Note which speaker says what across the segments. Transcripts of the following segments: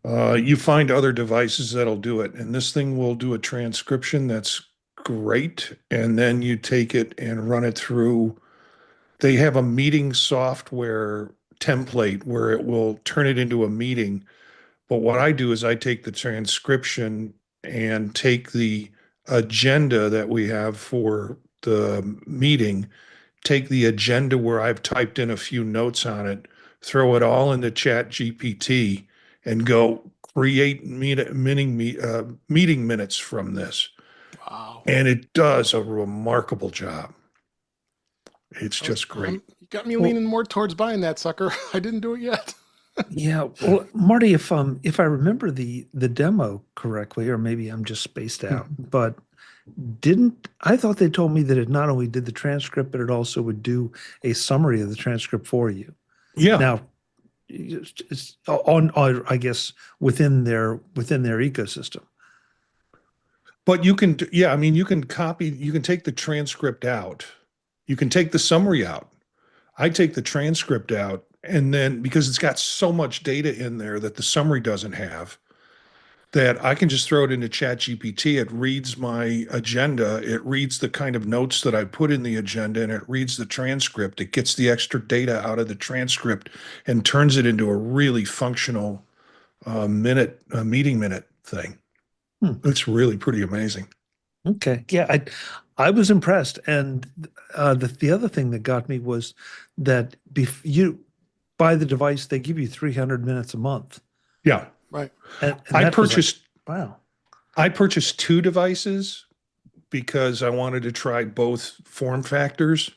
Speaker 1: You find other devices that'll do it, and this thing will do a transcription that's great. And then you take it and run it through. They have a meeting software template where it will turn it into a meeting. But what I do is I take the transcription and take the agenda that we have for the meeting, take the agenda where I've typed in a few notes on it, throw it all into Chat GPT and go create meeting minutes from this.
Speaker 2: Wow.
Speaker 1: And it does a remarkable job. It's just great.
Speaker 2: You got me
Speaker 3: Well,
Speaker 2: leaning more towards buying that sucker. I didn't do it yet.
Speaker 3: yeah. Well, Marty, if I remember the demo correctly, or maybe I'm just spaced out, but didn't I thought they told me that it not only did the transcript, but it also would do a summary of the transcript for you.
Speaker 1: Yeah.
Speaker 3: Now, it's on I guess within their ecosystem.
Speaker 1: But you can, yeah, I mean, you can take the transcript out. You can take the summary out. I take the transcript out, and then because it's got so much data in there that the summary doesn't have, that I can just throw it into Chat GPT. It reads my agenda. It reads the kind of notes that I put in the agenda, and it reads the transcript. It gets the extra data out of the transcript and turns it into a really functional meeting minute thing. It's really pretty amazing.
Speaker 3: Okay. Yeah, I was impressed. And the other thing that got me was that you buy the device, they give you 300 minutes a month.
Speaker 1: Yeah.
Speaker 2: Right.
Speaker 3: And
Speaker 1: I purchased
Speaker 3: wow.
Speaker 1: I purchased two devices because I wanted to try both form factors.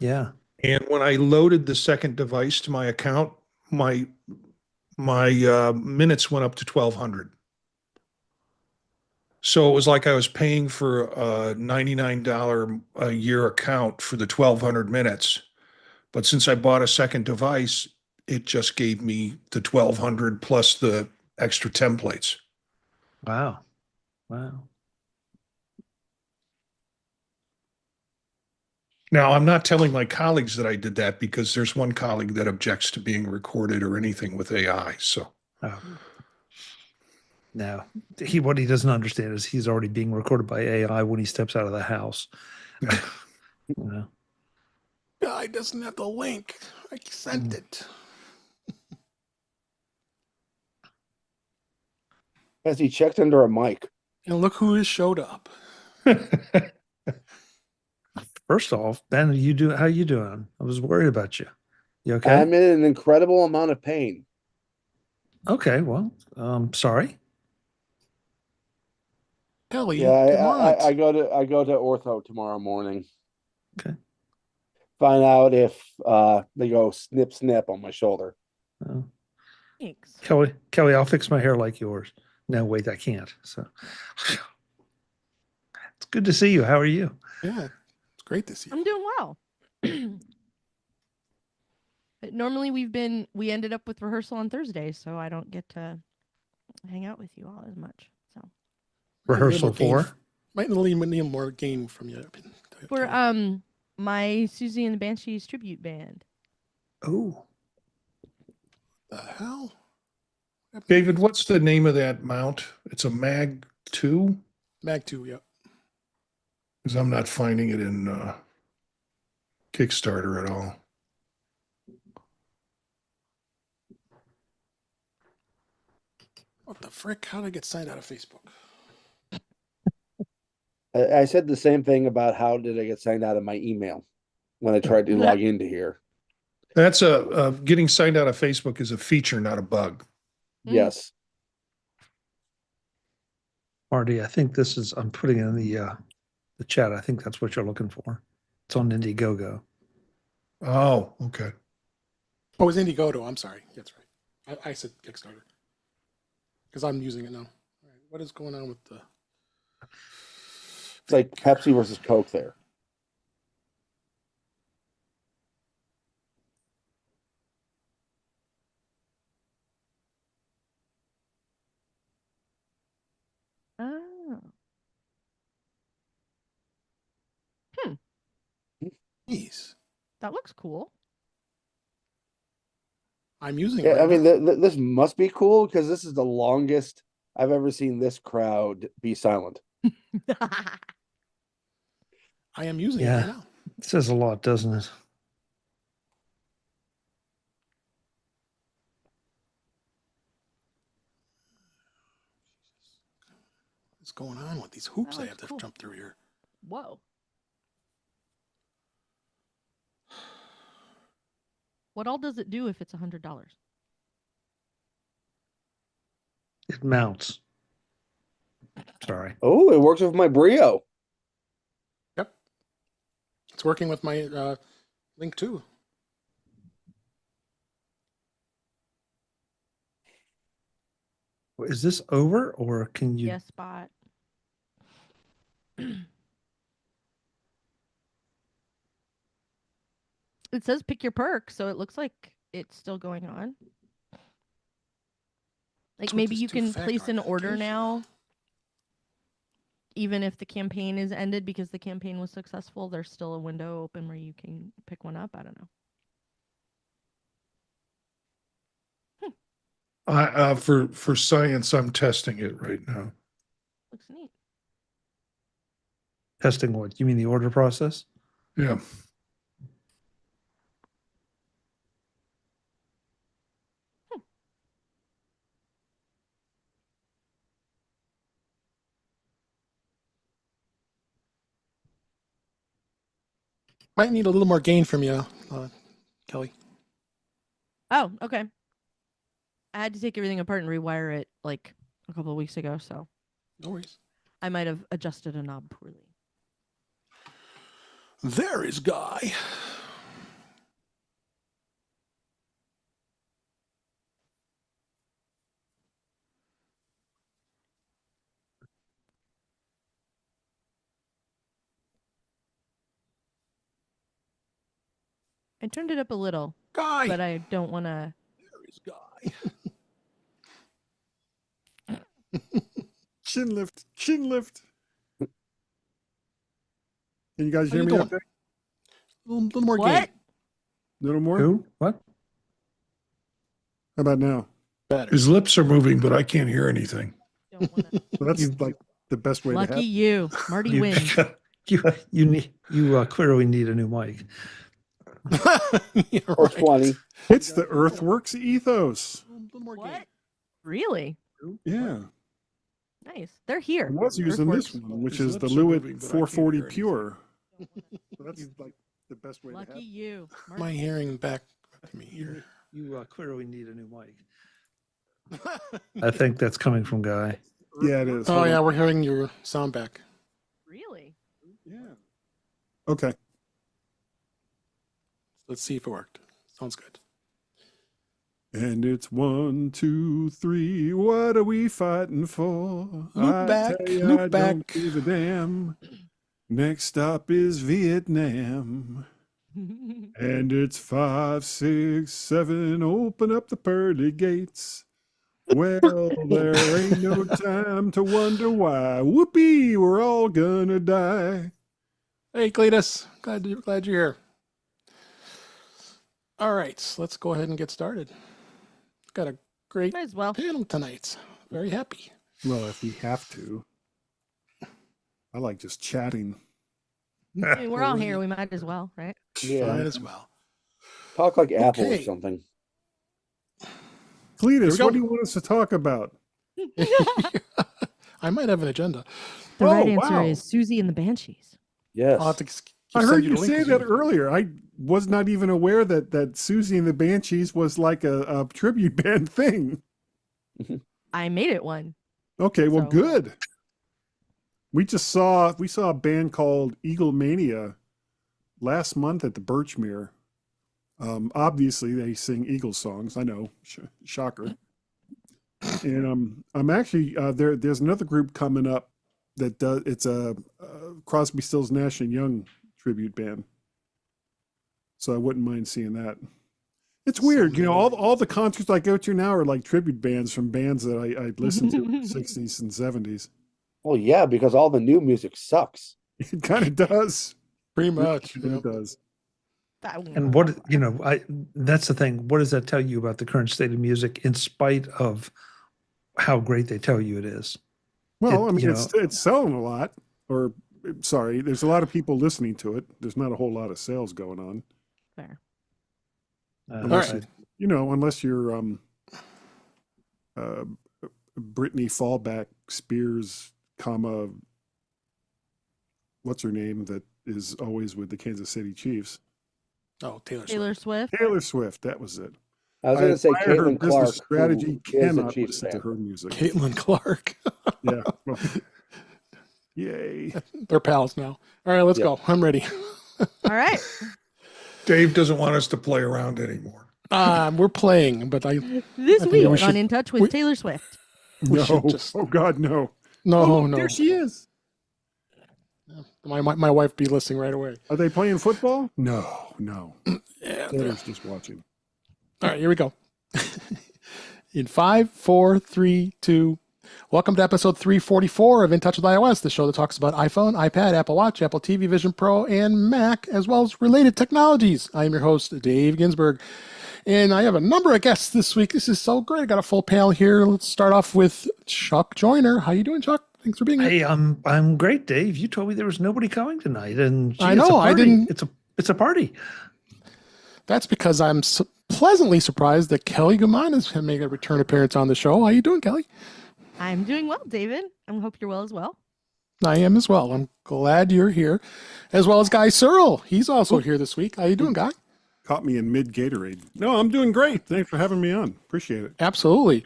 Speaker 3: Yeah.
Speaker 1: And when I loaded the second device to my account, my minutes went up to 1,200. So it was like I was paying for a $99 a year account for the 1,200 minutes. But since I bought a second device, it just gave me the 1,200 plus the extra templates.
Speaker 3: Wow. Wow.
Speaker 1: Now, I'm not telling my colleagues that I did that because there's one colleague that objects to being recorded or anything with AI. So,
Speaker 3: Oh. No, what he doesn't understand is he's already being recorded by AI when he steps out of the house. You know?
Speaker 2: Guy doesn't have the link. I sent it.
Speaker 4: As he checked under a mic.
Speaker 2: And look who has showed up.
Speaker 3: First off, Ben, how you doing? I was worried about you. You okay?
Speaker 4: I'm in an incredible amount of pain.
Speaker 3: Okay, well, sorry.
Speaker 2: Kelly,
Speaker 4: Yeah, I go to ortho tomorrow morning.
Speaker 3: Okay.
Speaker 4: Find out if they go snip snip on my shoulder.
Speaker 3: Oh.
Speaker 5: Thanks.
Speaker 3: Kelly, I'll fix my hair like yours. No, wait, I can't. So it's good to see you. How are you?
Speaker 2: Yeah, it's great to see you.
Speaker 5: I'm doing well. But normally we ended up with rehearsal on Thursday, so I don't get to hang out with you all as much. So
Speaker 3: Rehearsal for?
Speaker 2: Might need more game from you.
Speaker 5: for my Susie and the Banshees tribute band.
Speaker 3: Oh.
Speaker 2: The hell?
Speaker 1: David, what's the name of that mount? It's a Mag 2?
Speaker 2: Mag 2, yep.
Speaker 1: Because I'm not finding it in Kickstarter at all.
Speaker 2: What the frick? How did I get signed out of Facebook?
Speaker 4: I said the same thing about how did I get signed out of my email when I tried to log into here.
Speaker 1: That's getting signed out of Facebook is a feature, not a bug.
Speaker 4: Yes.
Speaker 3: Marty, I think I'm putting it in the chat. I think that's what you're looking for. It's on Indiegogo.
Speaker 1: Oh, okay.
Speaker 2: Oh, it's Indiegogo. I'm sorry. That's right. I said Kickstarter. Because I'm using it now. All right. What is going on with the...
Speaker 4: It's like Pepsi versus Coke there.
Speaker 5: Oh.
Speaker 2: Jeez.
Speaker 5: That looks cool.
Speaker 2: I'm using it.
Speaker 4: Yeah, I
Speaker 2: right
Speaker 4: mean,
Speaker 2: now.
Speaker 4: this must be cool because this is the longest I've ever seen this crowd be silent.
Speaker 2: I am using it
Speaker 3: Yeah.
Speaker 2: right now.
Speaker 3: It says a lot, doesn't it?
Speaker 2: What's going on with these hoops
Speaker 5: That
Speaker 2: I
Speaker 5: looks
Speaker 2: have to
Speaker 5: cool.
Speaker 2: jump through here?
Speaker 5: Whoa. What all does it do if it's $100?
Speaker 3: It mounts. Sorry.
Speaker 4: Oh, it works with my Brio.
Speaker 2: Yep. It's working with my Link 2.
Speaker 3: Is this over or can you?
Speaker 5: Yes, bot. It says pick your perk, so it looks like it's still going on. Like
Speaker 2: What's with
Speaker 5: maybe
Speaker 2: this
Speaker 5: you can
Speaker 2: two-factor
Speaker 5: place an order
Speaker 2: authentication?
Speaker 5: now, even if the campaign is ended because the campaign was successful. There's still a window open where you can pick one up. I don't know.
Speaker 1: For science, I'm testing it right now.
Speaker 5: Looks neat.
Speaker 3: Testing what? You mean the order process?
Speaker 1: Yeah.
Speaker 2: Might need a little more gain from you, Kelly.
Speaker 5: Oh, okay. I had to take everything apart and rewire it like a couple of weeks ago, so
Speaker 2: No worries.
Speaker 5: I might have adjusted a knob poorly.
Speaker 2: There is Guy.
Speaker 5: I turned it up a little,
Speaker 2: Guy.
Speaker 5: but I don't want to.
Speaker 2: There is Guy.
Speaker 6: Chin lift. Chin lift. Can you guys
Speaker 2: How
Speaker 6: hear
Speaker 2: you
Speaker 6: me
Speaker 2: doing?
Speaker 6: up there?
Speaker 2: Little more
Speaker 5: What?
Speaker 2: gain.
Speaker 6: A little more?
Speaker 3: Who? What?
Speaker 6: How about now?
Speaker 2: Better.
Speaker 1: His lips are moving, but I can't hear anything.
Speaker 5: Don't wanna...
Speaker 6: So that's
Speaker 3: You-
Speaker 6: like the best way to
Speaker 5: Lucky
Speaker 6: have
Speaker 5: you. Marty
Speaker 3: You-
Speaker 5: wins.
Speaker 3: You clearly need a new mic.
Speaker 2: Yeah,
Speaker 4: Or
Speaker 2: right.
Speaker 4: 20.
Speaker 6: It's the Earthworks ethos.
Speaker 2: Little more gain.
Speaker 5: What? Really?
Speaker 6: Yeah.
Speaker 5: Nice. They're
Speaker 6: I
Speaker 5: here.
Speaker 6: was using this
Speaker 5: Earthworks.
Speaker 6: one, which
Speaker 1: His
Speaker 6: is the
Speaker 1: lips are
Speaker 6: Lewitt
Speaker 1: moving, but I can't
Speaker 6: 440
Speaker 1: hear anything.
Speaker 6: Pure. So that's like the best way to
Speaker 5: Lucky
Speaker 6: have it.
Speaker 5: you.
Speaker 2: My
Speaker 5: Marty.
Speaker 2: hearing back to me here.
Speaker 3: You clearly need a new mic. I think that's coming from Guy.
Speaker 6: Yeah, it is.
Speaker 2: Oh
Speaker 6: Hold
Speaker 2: yeah,
Speaker 6: on.
Speaker 2: we're hearing your sound back.
Speaker 5: Really?
Speaker 6: Yeah. Okay.
Speaker 2: Let's see if it worked. Sounds good.
Speaker 6: And it's 1, 2, 3. What are we fighting for?
Speaker 2: Look back, look
Speaker 6: I
Speaker 2: back.
Speaker 6: don't give a damn. Next stop is Vietnam. And it's 5, 6, 7. Open up the pearly gates. Well, there ain't no time to wonder why. Whoopee, we're all gonna die.
Speaker 2: Hey, Cletus. Glad you're here. All right, let's go ahead and get started. Got a great
Speaker 5: Might as well.
Speaker 2: panel tonight. Very happy.
Speaker 6: Well, if we have to. I like just chatting.
Speaker 5: I mean, we're all here. We might as well, right?
Speaker 4: Yeah.
Speaker 2: Might as well.
Speaker 4: Talk like Apple or
Speaker 2: Okay.
Speaker 4: something.
Speaker 2: Here we
Speaker 6: Cletus,
Speaker 2: go.
Speaker 6: what do you want us to talk about?
Speaker 2: I might have an agenda.
Speaker 5: The right
Speaker 6: Oh,
Speaker 5: answer
Speaker 6: wow.
Speaker 5: is Susie and the Banshees.
Speaker 4: Yes.
Speaker 2: I'll have to
Speaker 6: I
Speaker 2: send
Speaker 6: heard
Speaker 2: the
Speaker 6: you
Speaker 2: link
Speaker 6: say
Speaker 2: 'cause
Speaker 6: that
Speaker 2: you-
Speaker 6: earlier. I was not even aware that Susie and the Banshees was like a tribute band thing.
Speaker 5: I made it one.
Speaker 6: Okay, well,
Speaker 5: So-
Speaker 6: good. We saw a band called Eagle Mania last month at the Birchmere. Obviously, they sing Eagles songs. I know, shocker. And I'm actually there's another group coming up that does. It's a Crosby, Stills, Nash and Young tribute band. So I wouldn't mind seeing that. It's weird, you know. All the concerts I go to now are like tribute bands from bands that I listened to in the 60s and 70s.
Speaker 4: Well, yeah, because all the new music sucks.
Speaker 6: It kind of does.
Speaker 2: Pretty much.
Speaker 6: It
Speaker 2: Yep.
Speaker 6: does.
Speaker 3: And what, that's the thing. What does that tell you about the current state of music in spite of how great they tell you it is?
Speaker 6: Well, I mean, it's selling a lot. Or, sorry, there's a lot of people listening to it. There's not a whole lot of sales going on.
Speaker 5: Fair.
Speaker 6: Unless
Speaker 2: right.
Speaker 6: unless you're Brittany Fallback Spears, comma, what's her name that is always with the Kansas City Chiefs?
Speaker 2: Oh, Taylor Swift.
Speaker 5: Taylor Swift.
Speaker 6: Taylor Swift, that was it.
Speaker 4: I was going to say
Speaker 6: admire her
Speaker 4: Caitlin
Speaker 6: business
Speaker 4: Clark,
Speaker 6: strategy.
Speaker 4: who is a
Speaker 6: Cannot
Speaker 4: Chiefs
Speaker 6: listen to
Speaker 4: fan.
Speaker 6: her music.
Speaker 2: Caitlin Clark.
Speaker 6: Yeah. Well, yay.
Speaker 2: They're pals now. All right, let's
Speaker 4: Yeah.
Speaker 2: go. I'm ready.
Speaker 5: All right.
Speaker 1: Dave doesn't want us to play around anymore.
Speaker 2: We're playing, but
Speaker 5: This
Speaker 2: think
Speaker 5: week
Speaker 2: we should-
Speaker 5: on In Touch with Taylor Swift.
Speaker 2: We
Speaker 6: No.
Speaker 2: should just-
Speaker 6: Oh God, no.
Speaker 2: no.
Speaker 6: There she is.
Speaker 2: My wife be listening right away.
Speaker 6: Are they playing football? No.
Speaker 2: Yeah.
Speaker 6: Taylor's just watching.
Speaker 2: All right, here we go. In 5, 4, 3, 2. Welcome to episode 344 of In Touch with iOS, the show that talks about iPhone, iPad, Apple Watch, Apple TV, Vision Pro, and Mac, as well as related technologies. I am your host, Dave Ginsburg, and I have a number of guests this week. This is so great. I got a full panel here. Let's start off with Chuck Joyner. How you doing, Chuck? Thanks for being here.
Speaker 3: Hey, I'm great, Dave. You told me there was nobody coming tonight, and gee,
Speaker 2: I
Speaker 3: it's a
Speaker 2: know, I
Speaker 3: party.
Speaker 2: didn't-
Speaker 3: It's a party.
Speaker 2: That's because I'm pleasantly surprised that Kelly Guman has made a return appearance on the show. How you doing, Kelly?
Speaker 5: I'm doing well, David. I hope you're well as well.
Speaker 2: I am as well. I'm glad you're here, as well as Guy Searle. He's also here this week. How you doing, Guy?
Speaker 6: Caught me in mid Gatorade. No, I'm doing great. Thanks for having me on. Appreciate it.
Speaker 2: Absolutely.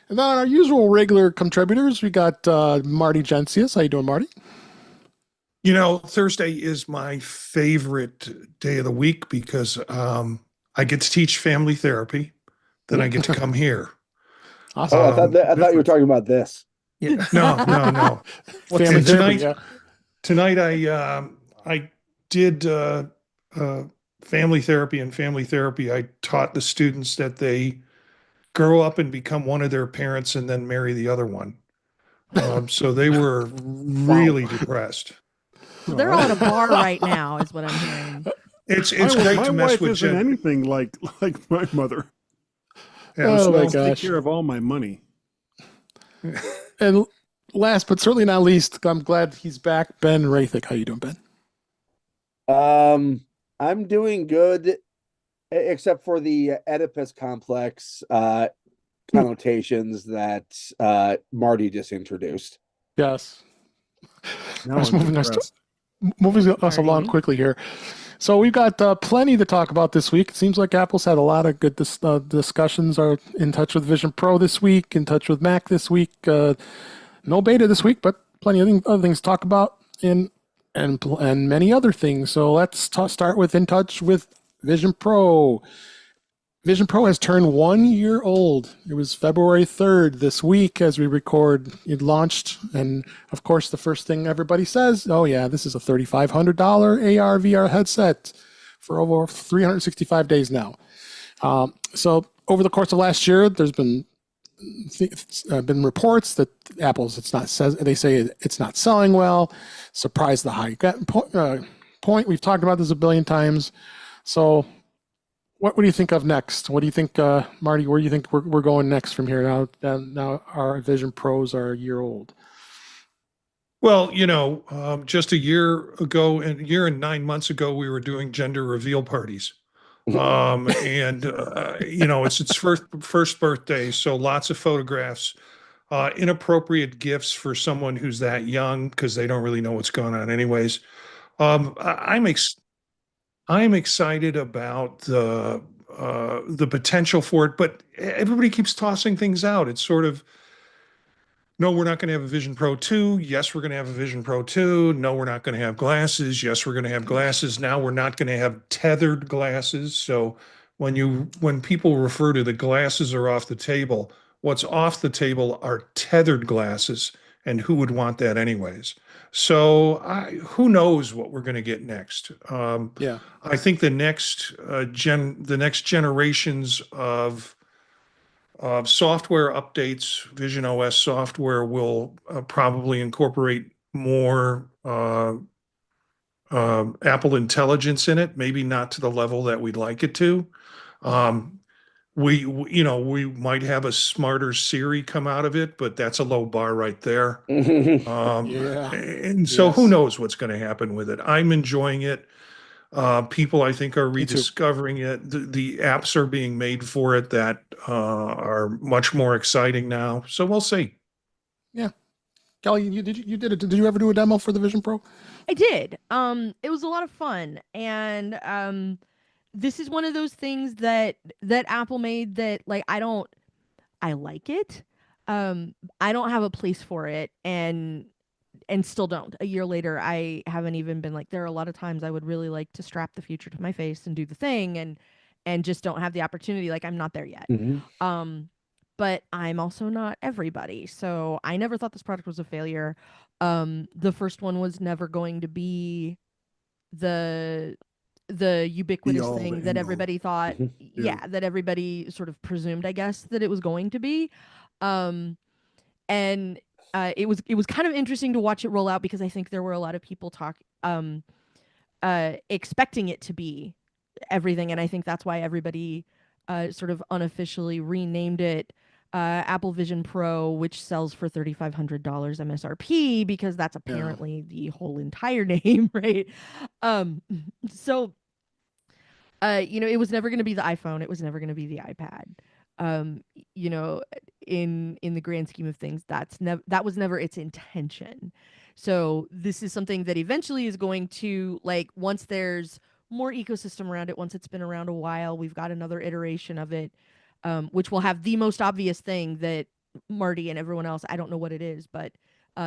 Speaker 2: And then our usual regular contributors, we got Marty Gensius. How you doing, Marty?
Speaker 1: Thursday is my favorite day of the week because I get to teach family therapy. Then I get to come here.
Speaker 2: Awesome.
Speaker 4: Oh, I thought you were talking about this.
Speaker 3: Yeah.
Speaker 1: No.
Speaker 2: Family
Speaker 1: and
Speaker 2: therapy,
Speaker 1: tonight-
Speaker 2: yeah.
Speaker 1: Tonight I did family therapy. And family therapy, I taught the students that they grow up and become one of their parents and then marry the other one. So they were really depressed.
Speaker 5: So they're all at a bar right now, is what I'm hearing.
Speaker 1: It's
Speaker 6: My
Speaker 1: great to mess
Speaker 6: wife
Speaker 1: with
Speaker 6: isn't
Speaker 1: Jen.
Speaker 6: anything like my mother.
Speaker 1: Yeah,
Speaker 2: Oh, my
Speaker 6: Take
Speaker 2: gosh.
Speaker 6: care of all my money.
Speaker 2: And last but certainly not least, I'm glad he's back. Ben Rathick. How you doing, Ben?
Speaker 4: I'm doing good, except for the Oedipus complex connotations that Marty just introduced.
Speaker 2: Yes.
Speaker 6: Now
Speaker 2: Let's
Speaker 6: I'm
Speaker 2: moving us
Speaker 6: depressed.
Speaker 2: Moving us
Speaker 5: Marty.
Speaker 2: along quickly here. So we've got plenty to talk about this week. It seems like Apple's had a lot of good discussions. Are in touch with Vision Pro this week, in touch with Mac this week. No beta this week, but plenty of other things to talk about, and many other things. So let's start with in touch with Vision Pro. Vision Pro has turned 1 year old. It was February 3rd this week as we record. It launched, and of course, the first thing everybody says, oh yeah, this is a $3,500 AR VR headset for over 365 days now. So over the course of last year, there's been reports that they say it's not selling well. Surprised the high point. We've talked about this a billion times. So what do you think of next? What do you think, Marty? Where do you think we're going next from here? Now our Vision Pros are a year old.
Speaker 1: Well, just a year and 9 months ago, we were doing gender reveal parties. It's its first birthday, so lots of photographs, inappropriate gifts for someone who's that young because they don't really know what's going on anyways. I'm excited about the potential for it, but everybody keeps tossing things out. It's sort of, no, we're not going to have a Vision Pro 2. Yes, we're going to have a Vision Pro 2. No, we're not going to have glasses. Yes, we're going to have glasses. Now we're not going to have tethered glasses. So when people refer to the glasses are off the table, what's off the table are tethered glasses, and who would want that anyways? So who knows what we're going to get next?
Speaker 2: Yeah.
Speaker 1: I think the next generations of software updates, Vision OS software will probably incorporate more Apple Intelligence in it, maybe not to the level that we'd like it to. We might have a smarter Siri come out of it, but that's a low bar right there.
Speaker 2: Yeah.
Speaker 1: And so who
Speaker 2: Yes.
Speaker 1: knows what's going to happen with it? I'm enjoying it. People, I think, are
Speaker 2: Me too.
Speaker 1: rediscovering it. The apps are being made for it that are much more exciting now. So we'll see.
Speaker 2: Yeah. Kelly, you did it. Did you ever do a demo for the Vision Pro?
Speaker 5: I did. It was a lot of fun, and this is one of those things that Apple made that like I like it. I don't have a place for it, and still don't. A year later, I haven't even been like. There are a lot of times I would really like to strap the future to my face and do the thing, and just don't have the opportunity. Like I'm not there yet.
Speaker 4: Mhm.
Speaker 5: But I'm also not everybody. So I never thought this product was a failure. The first one was never going to be the ubiquitous
Speaker 6: all, the
Speaker 5: thing that
Speaker 6: end all.
Speaker 5: everybody thought,
Speaker 4: Mhm.
Speaker 5: yeah, that everybody sort of presumed, I guess, that it was going to be. Um, and it was kind of interesting to watch it roll out because I think there were a lot of people expecting it to be everything, and I think that's why everybody sort of unofficially renamed it Apple Vision Pro, which sells for $3,500 MSRP because that's apparently the whole entire name, right? Um, so it was never going to be the iPhone. It was never going to be the iPad. Um, you know, in the grand scheme of things, that was never its intention. So this is something that eventually is going to, like, once there's more ecosystem around it, once it's been around a while, we've got another iteration of it, which will have the most obvious thing that Marty and everyone else, I don't know what it is, but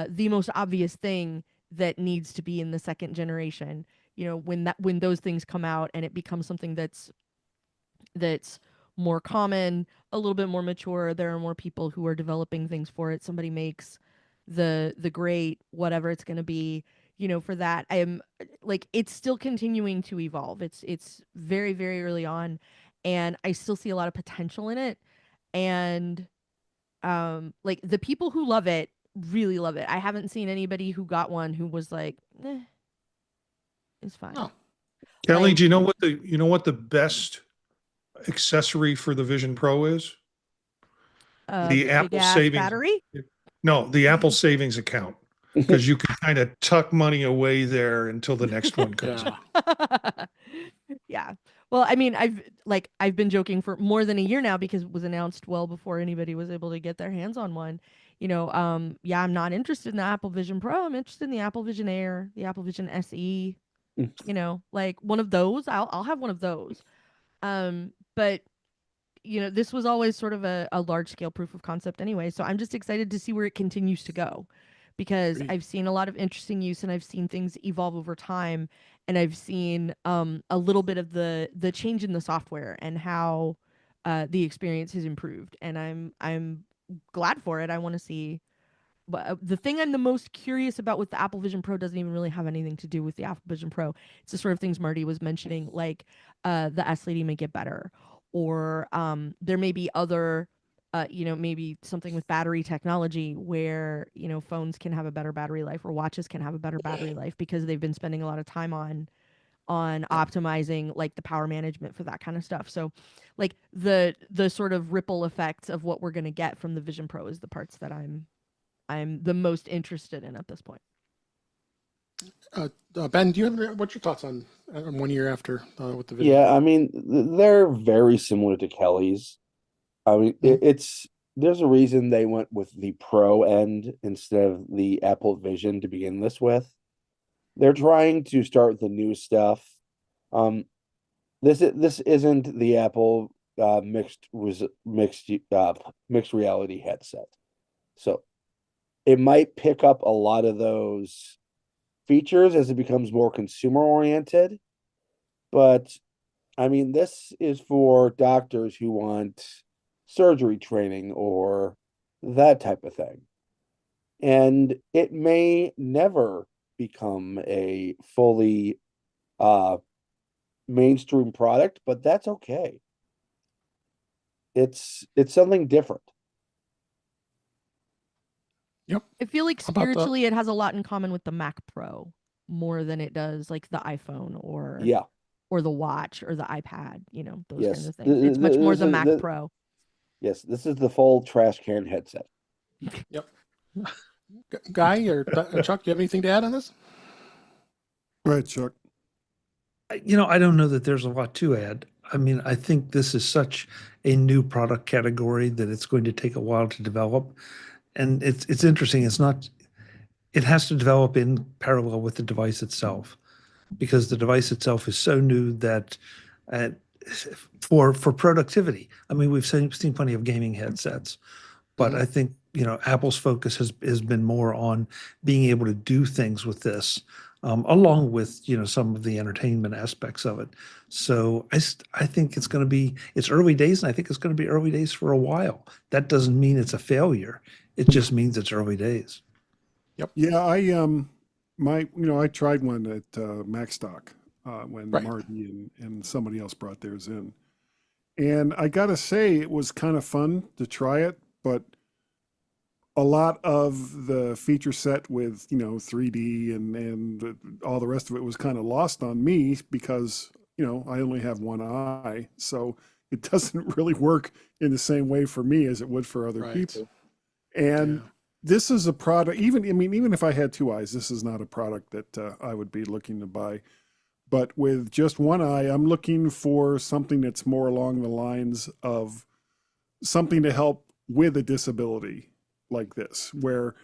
Speaker 5: the most obvious thing that needs to be in the second generation. When those things come out and it becomes something that's more common, a little bit more mature, there are more people who are developing things for it. Somebody makes the great whatever it's going to be, for that. I am like, it's still continuing to evolve. It's very, very early on, and I still see a lot of potential in it. And like, the people who love it really love it. I haven't seen anybody who got one who was like, it's fine.
Speaker 2: No.
Speaker 1: Kelly,
Speaker 5: Like,
Speaker 1: do you know what the best accessory for the Vision Pro is? The
Speaker 5: big
Speaker 1: Apple
Speaker 5: ass
Speaker 1: savings.
Speaker 5: battery.
Speaker 1: No, the Apple savings account, because you can kind of tuck money away there until the next one comes
Speaker 2: Yeah.
Speaker 1: out.
Speaker 5: Yeah. Well, I mean, I've been joking for more than a year now because it was announced well before anybody was able to get their hands on one. Yeah, I'm not interested in the Apple Vision Pro. I'm interested in the Apple Vision Air, the Apple Vision SE, like one of those. I'll have one of those. But this was always sort of a large scale proof of concept anyway. So I'm just excited to see where it continues to go, because
Speaker 2: Agreed.
Speaker 5: I've seen a lot of interesting use and I've seen things evolve over time, and I've seen a little bit of the change in the software and how the experience has improved, and I'm glad for it. I want to see. But the thing I'm the most curious about with the Apple Vision Pro doesn't even really have anything to do with the Apple Vision Pro. It's the sort of things Marty was mentioning, like the S Lady may get better, or there may be other, maybe something with battery technology where phones can have a better battery life or watches can have a better battery life because they've been spending a lot of time on optimizing like the power management for that kind of stuff. So like the sort of ripple effects of what we're going to get from the Vision Pro is the parts that I'm the most interested in at this point.
Speaker 2: Ben, what's your thoughts on 1 year after with the Vision?
Speaker 4: Yeah, I mean, they're very similar to Kelly's. I mean, there's a reason they went with the Pro end instead of the Apple Vision to begin this with. They're trying to start with the new stuff. This isn't the Apple mixed reality headset, so it might pick up a lot of those features as it becomes more consumer oriented. But I mean, this is for doctors who want surgery training or that type of thing. And it may never become a fully mainstream product, but that's okay. It's something different.
Speaker 5: I feel like
Speaker 2: How about the-
Speaker 5: spiritually it has a lot in common with the Mac Pro. more than it does like the iPhone
Speaker 4: Yeah.
Speaker 5: or the watch or the iPad, you know, those kinds
Speaker 4: Yes.
Speaker 5: of things. It's much more
Speaker 4: This
Speaker 5: the
Speaker 4: is
Speaker 5: Mac Pro.
Speaker 4: yes. This is the full trash can headset.
Speaker 2: Yep. Guy or Chuck, you have anything to add on this?
Speaker 6: Go ahead, Chuck.
Speaker 3: I don't know that there's a lot to add. I mean, I think this is such a new product category that it's going to take a while to develop. And it's interesting. It has to develop in parallel with the device itself, because the device itself is so new that uh, for productivity, I mean, we've seen plenty of gaming headsets, but I think, Apple's focus has been more on being able to do things with this, along with, some of the entertainment aspects of it. So I think it's early days, and I think it's going to be early days for a while. That doesn't mean it's a failure. It just means it's early days.
Speaker 6: Yeah, I tried one at Macstock when
Speaker 2: Right.
Speaker 6: Marty and somebody else brought theirs in, and I gotta say it was kind of fun to try it, but a lot of the feature set with 3D and all the rest of it was kind of lost on me because I only have one eye, so it doesn't really work in the same way for me as it would for other
Speaker 2: Right.
Speaker 6: people. And
Speaker 2: Yeah.
Speaker 6: this is a product, even if I had two eyes, this is not a product that I would be looking to buy. But with just one eye, I'm looking for something that's more along the lines of something to help with a disability like this, where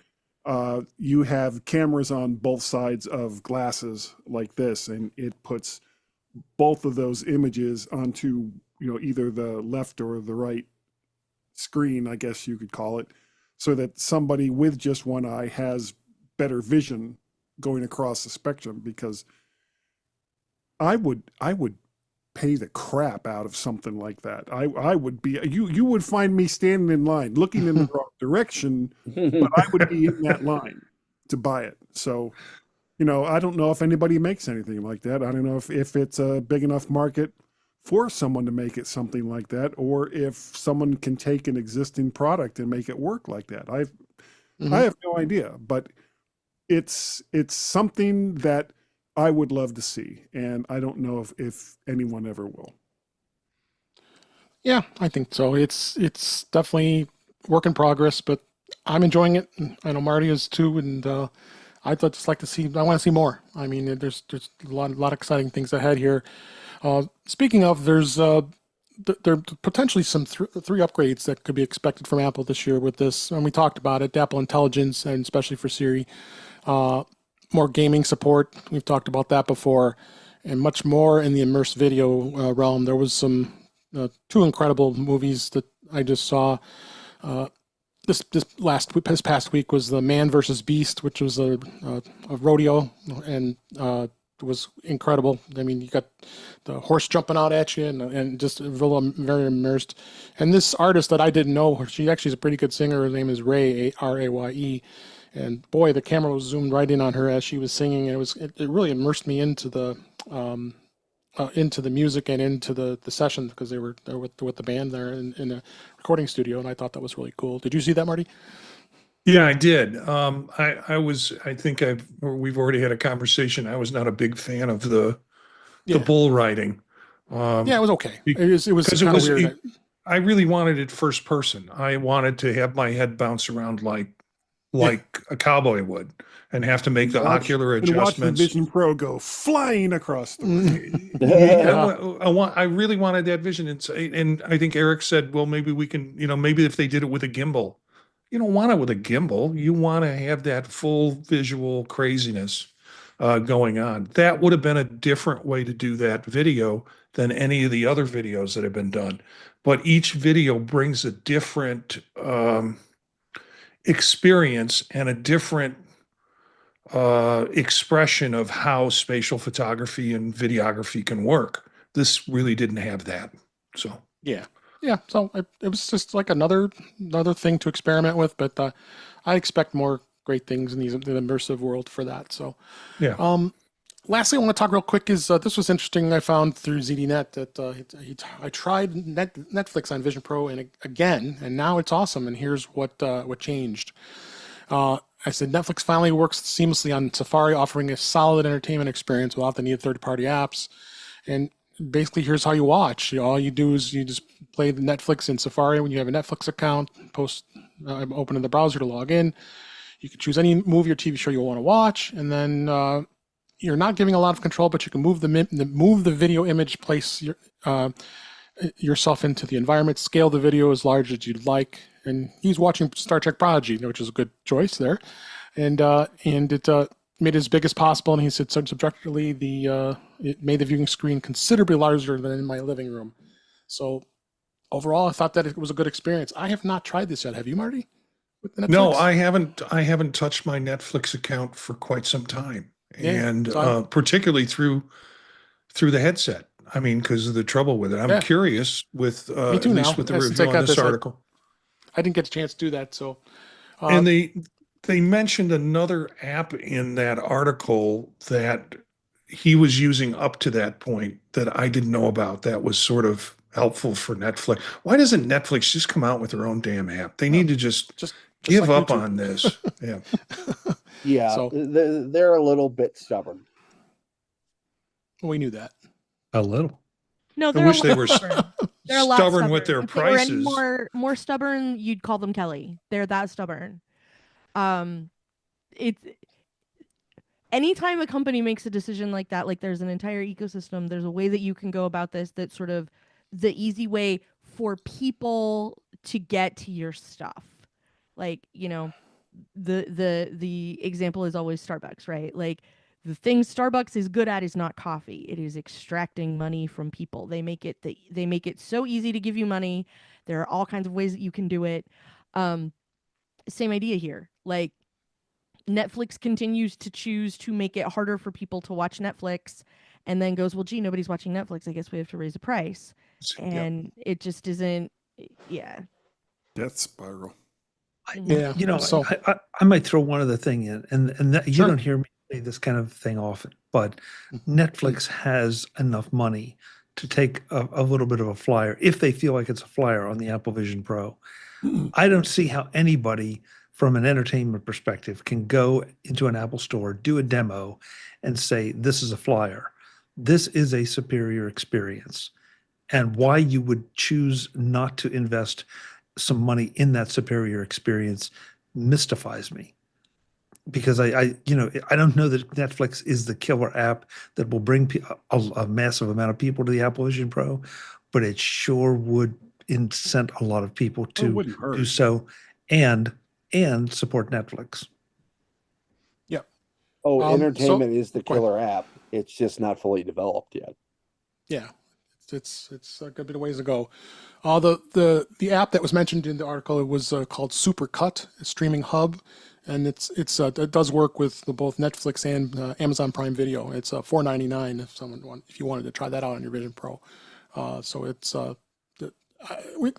Speaker 6: you have cameras on both sides of glasses like this, and it puts both of those images onto either the left or the right screen, I guess you could call it, so that somebody with just one eye has better vision going across the spectrum. Because I would pay the crap out of something like that. I would be you would find me standing in line looking in the wrong direction, but I would be in that line to buy it. So, I don't know if anybody makes anything like that. I don't know if it's a big enough market for someone to make it something like that, or if someone can take an existing product and make it work like that. I have no idea, but it's something that I would love to see, and I don't know if anyone ever will.
Speaker 2: Yeah, I think so. It's definitely work in progress, but I'm enjoying it. I know Marty is too, and I'd just like to see. I want to see more. I mean, there's a lot of exciting things ahead here. Speaking of, there are potentially some three upgrades that could be expected from Apple this year with this, and we talked about it. Apple Intelligence, and especially for Siri, more gaming support. We've talked about that before, and much more in the immersed video realm. There was some two incredible movies that I just saw. This past week was the Man versus Beast, which was a rodeo, and it was incredible. I mean, you got the horse jumping out at you, and just very immersed. And this artist that I didn't know, she actually is a pretty good singer. Her name is Ray, Raye, and boy, the camera was zoomed right in on her as she was singing, and it really immersed me into the music and into the session, because they were there with the band there in a recording studio, and I thought that was really cool. Did you see that, Marty?
Speaker 1: Yeah, I did. We've already had a conversation. I was not a big fan of the bull riding.
Speaker 2: Yeah, it was okay.
Speaker 1: Be-
Speaker 2: It was
Speaker 1: because
Speaker 2: kind of weird.
Speaker 1: I really wanted it first person. I wanted to have my head bounce around like a cowboy would, and have to make the ocular
Speaker 6: And watch the
Speaker 1: adjustments.
Speaker 6: Vision Pro go flying across the room.
Speaker 1: I really wanted that vision, and I think Eric said, well, maybe we can, maybe if they did it with a gimbal. You don't want it with a gimbal. You want to have that full visual craziness going on. That would have been a different way to do that video than any of the other videos that have been done. But each video brings a different experience and a different expression of how spatial photography and videography can work. This really didn't have that. So
Speaker 2: Yeah. So it was just like another thing to experiment with, but I expect more great things in the immersive world for that. So
Speaker 1: yeah.
Speaker 2: Lastly, I want to talk real quick is this was interesting. I found through ZDNet that I tried Netflix on Vision Pro and now it's awesome. And here's what changed. I said Netflix finally works seamlessly on Safari, offering a solid entertainment experience without the need of third-party apps. And basically, here's how you watch. All you do is you just play the Netflix in Safari when you have a Netflix account. Open in the browser to log in. You can choose any movie or TV show you want to watch, and then you're not giving a lot of control, but you can move the video image, place yourself into the environment, scale the video as large as you'd like. And he's watching Star Trek Prodigy, which is a good choice there, and it made it as big as possible. And he said subjectively, it made the viewing screen considerably larger than in my living room. So overall, I thought that it was a good experience. I have not tried this yet. Have you, Marty? With the Netflix?
Speaker 1: No, I haven't touched my Netflix account for quite some time, and particularly through the headset. I mean, because of the trouble with it. I'm curious with
Speaker 2: Me too
Speaker 1: at
Speaker 2: now.
Speaker 1: least with the
Speaker 2: Since I
Speaker 1: review
Speaker 2: got
Speaker 1: on this
Speaker 2: this,
Speaker 1: article.
Speaker 2: I didn't get a chance to do that. So,
Speaker 1: And they mentioned another app in that article that he was using up to that point that I didn't know about. That was sort of helpful for Netflix. Why doesn't Netflix just come out with their own damn app? They need to just give
Speaker 2: like
Speaker 1: up
Speaker 2: YouTube.
Speaker 1: on this. Yeah.
Speaker 4: Yeah,
Speaker 2: So-
Speaker 4: they're a little bit stubborn.
Speaker 2: we knew that.
Speaker 3: A little.
Speaker 5: No,
Speaker 1: I
Speaker 5: they're
Speaker 1: wish
Speaker 5: a
Speaker 1: they
Speaker 5: lot
Speaker 1: were
Speaker 5: stubborn. They're a lot
Speaker 1: stubborn with their
Speaker 5: If they were any
Speaker 1: prices.
Speaker 5: more stubborn, you'd call them Kelly. They're that stubborn. It's anytime a company makes a decision like that, like there's an entire ecosystem, there's a way that you can go about this that's sort of the easy way for people to get to your stuff. Like, the example is always Starbucks, right? Like the thing Starbucks is good at is not coffee. It is extracting money from people. They make it so easy to give you money. There are all kinds of ways that you can do it. Same idea here. Like Netflix continues to choose to make it harder for people to watch Netflix and then goes, well, gee, nobody's watching Netflix. I guess we have to raise the price. And it just isn't, yeah.
Speaker 6: Death spiral.
Speaker 2: Yeah.
Speaker 3: So I might throw one other thing in, and that, you don't hear me say this kind of thing often, but Netflix has enough money to take a little bit of a flyer if they feel like it's a flyer on the Apple Vision Pro. I don't see how anybody from an entertainment perspective can go into an Apple store, do a demo, and say, this is a flyer. This is a superior experience. And why you would choose not to invest some money in that superior experience mystifies me. Because I don't know that Netflix is the killer app that will bring a massive amount of people to the Apple Vision Pro, but it sure would incent a lot of people to do so and support Netflix.
Speaker 2: Yeah.
Speaker 4: Oh, entertainment is the killer app. It's just not fully developed yet.
Speaker 2: Yeah. It's a good bit of ways to go. The app that was mentioned in the article, it was called Supercut, a streaming hub, and it does work with both Netflix and Amazon Prime Video. It's $4.99 if you wanted to try that out on your Vision Pro. So it's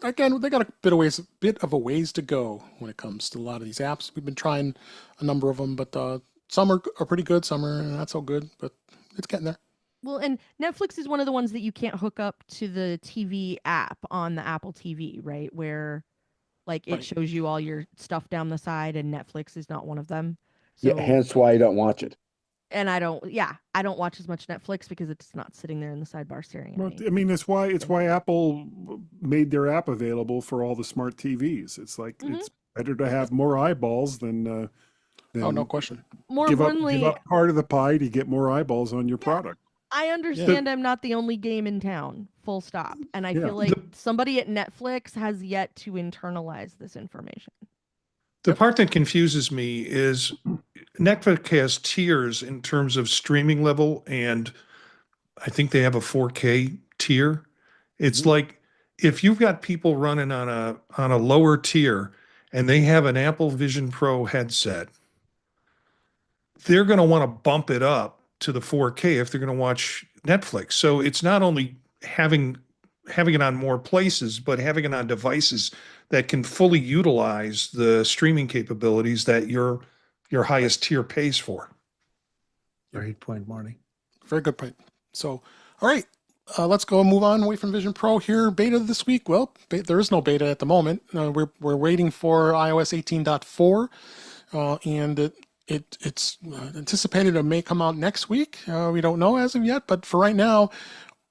Speaker 2: again, they got a bit of a ways to go when it comes to a lot of these apps. We've been trying a number of them, but some are pretty good, some are not so good, but it's getting there.
Speaker 5: Well, and Netflix is one of the ones that you can't hook up to the TV app on the Apple TV, right? Where like it shows you all your stuff down the side, and Netflix is not one of them. So,
Speaker 4: yeah, hence why I don't watch it.
Speaker 5: And I don't watch as much Netflix because it's not sitting there in the sidebar staring at me.
Speaker 6: I mean, it's why Apple made their app available for all the smart TVs. It's like it's better to have more eyeballs than
Speaker 2: no question.
Speaker 5: More
Speaker 6: give
Speaker 5: importantly,
Speaker 6: up part of the pie to get more eyeballs on your product.
Speaker 5: I understand I'm not the only game in town, full stop. And I feel like somebody at Netflix has yet to internalize this information.
Speaker 1: The part that confuses me is Netflix has tiers in terms of streaming level, and I think they have a 4K tier. It's like if you've got people running on a lower tier and they have an Apple Vision Pro headset, they're going to want to bump it up to the 4K if they're going to watch Netflix. So it's not only having it on more places, but having it on devices that can fully utilize the streaming capabilities that your highest tier pays for.
Speaker 3: Great point, Marty.
Speaker 2: Very good point. So, all right, let's go and move on away from Vision Pro here. Beta this week. Well, there is no beta at the moment. We're waiting for iOS 18.4. and it's anticipated it may come out next week. We don't know as of yet, but for right now,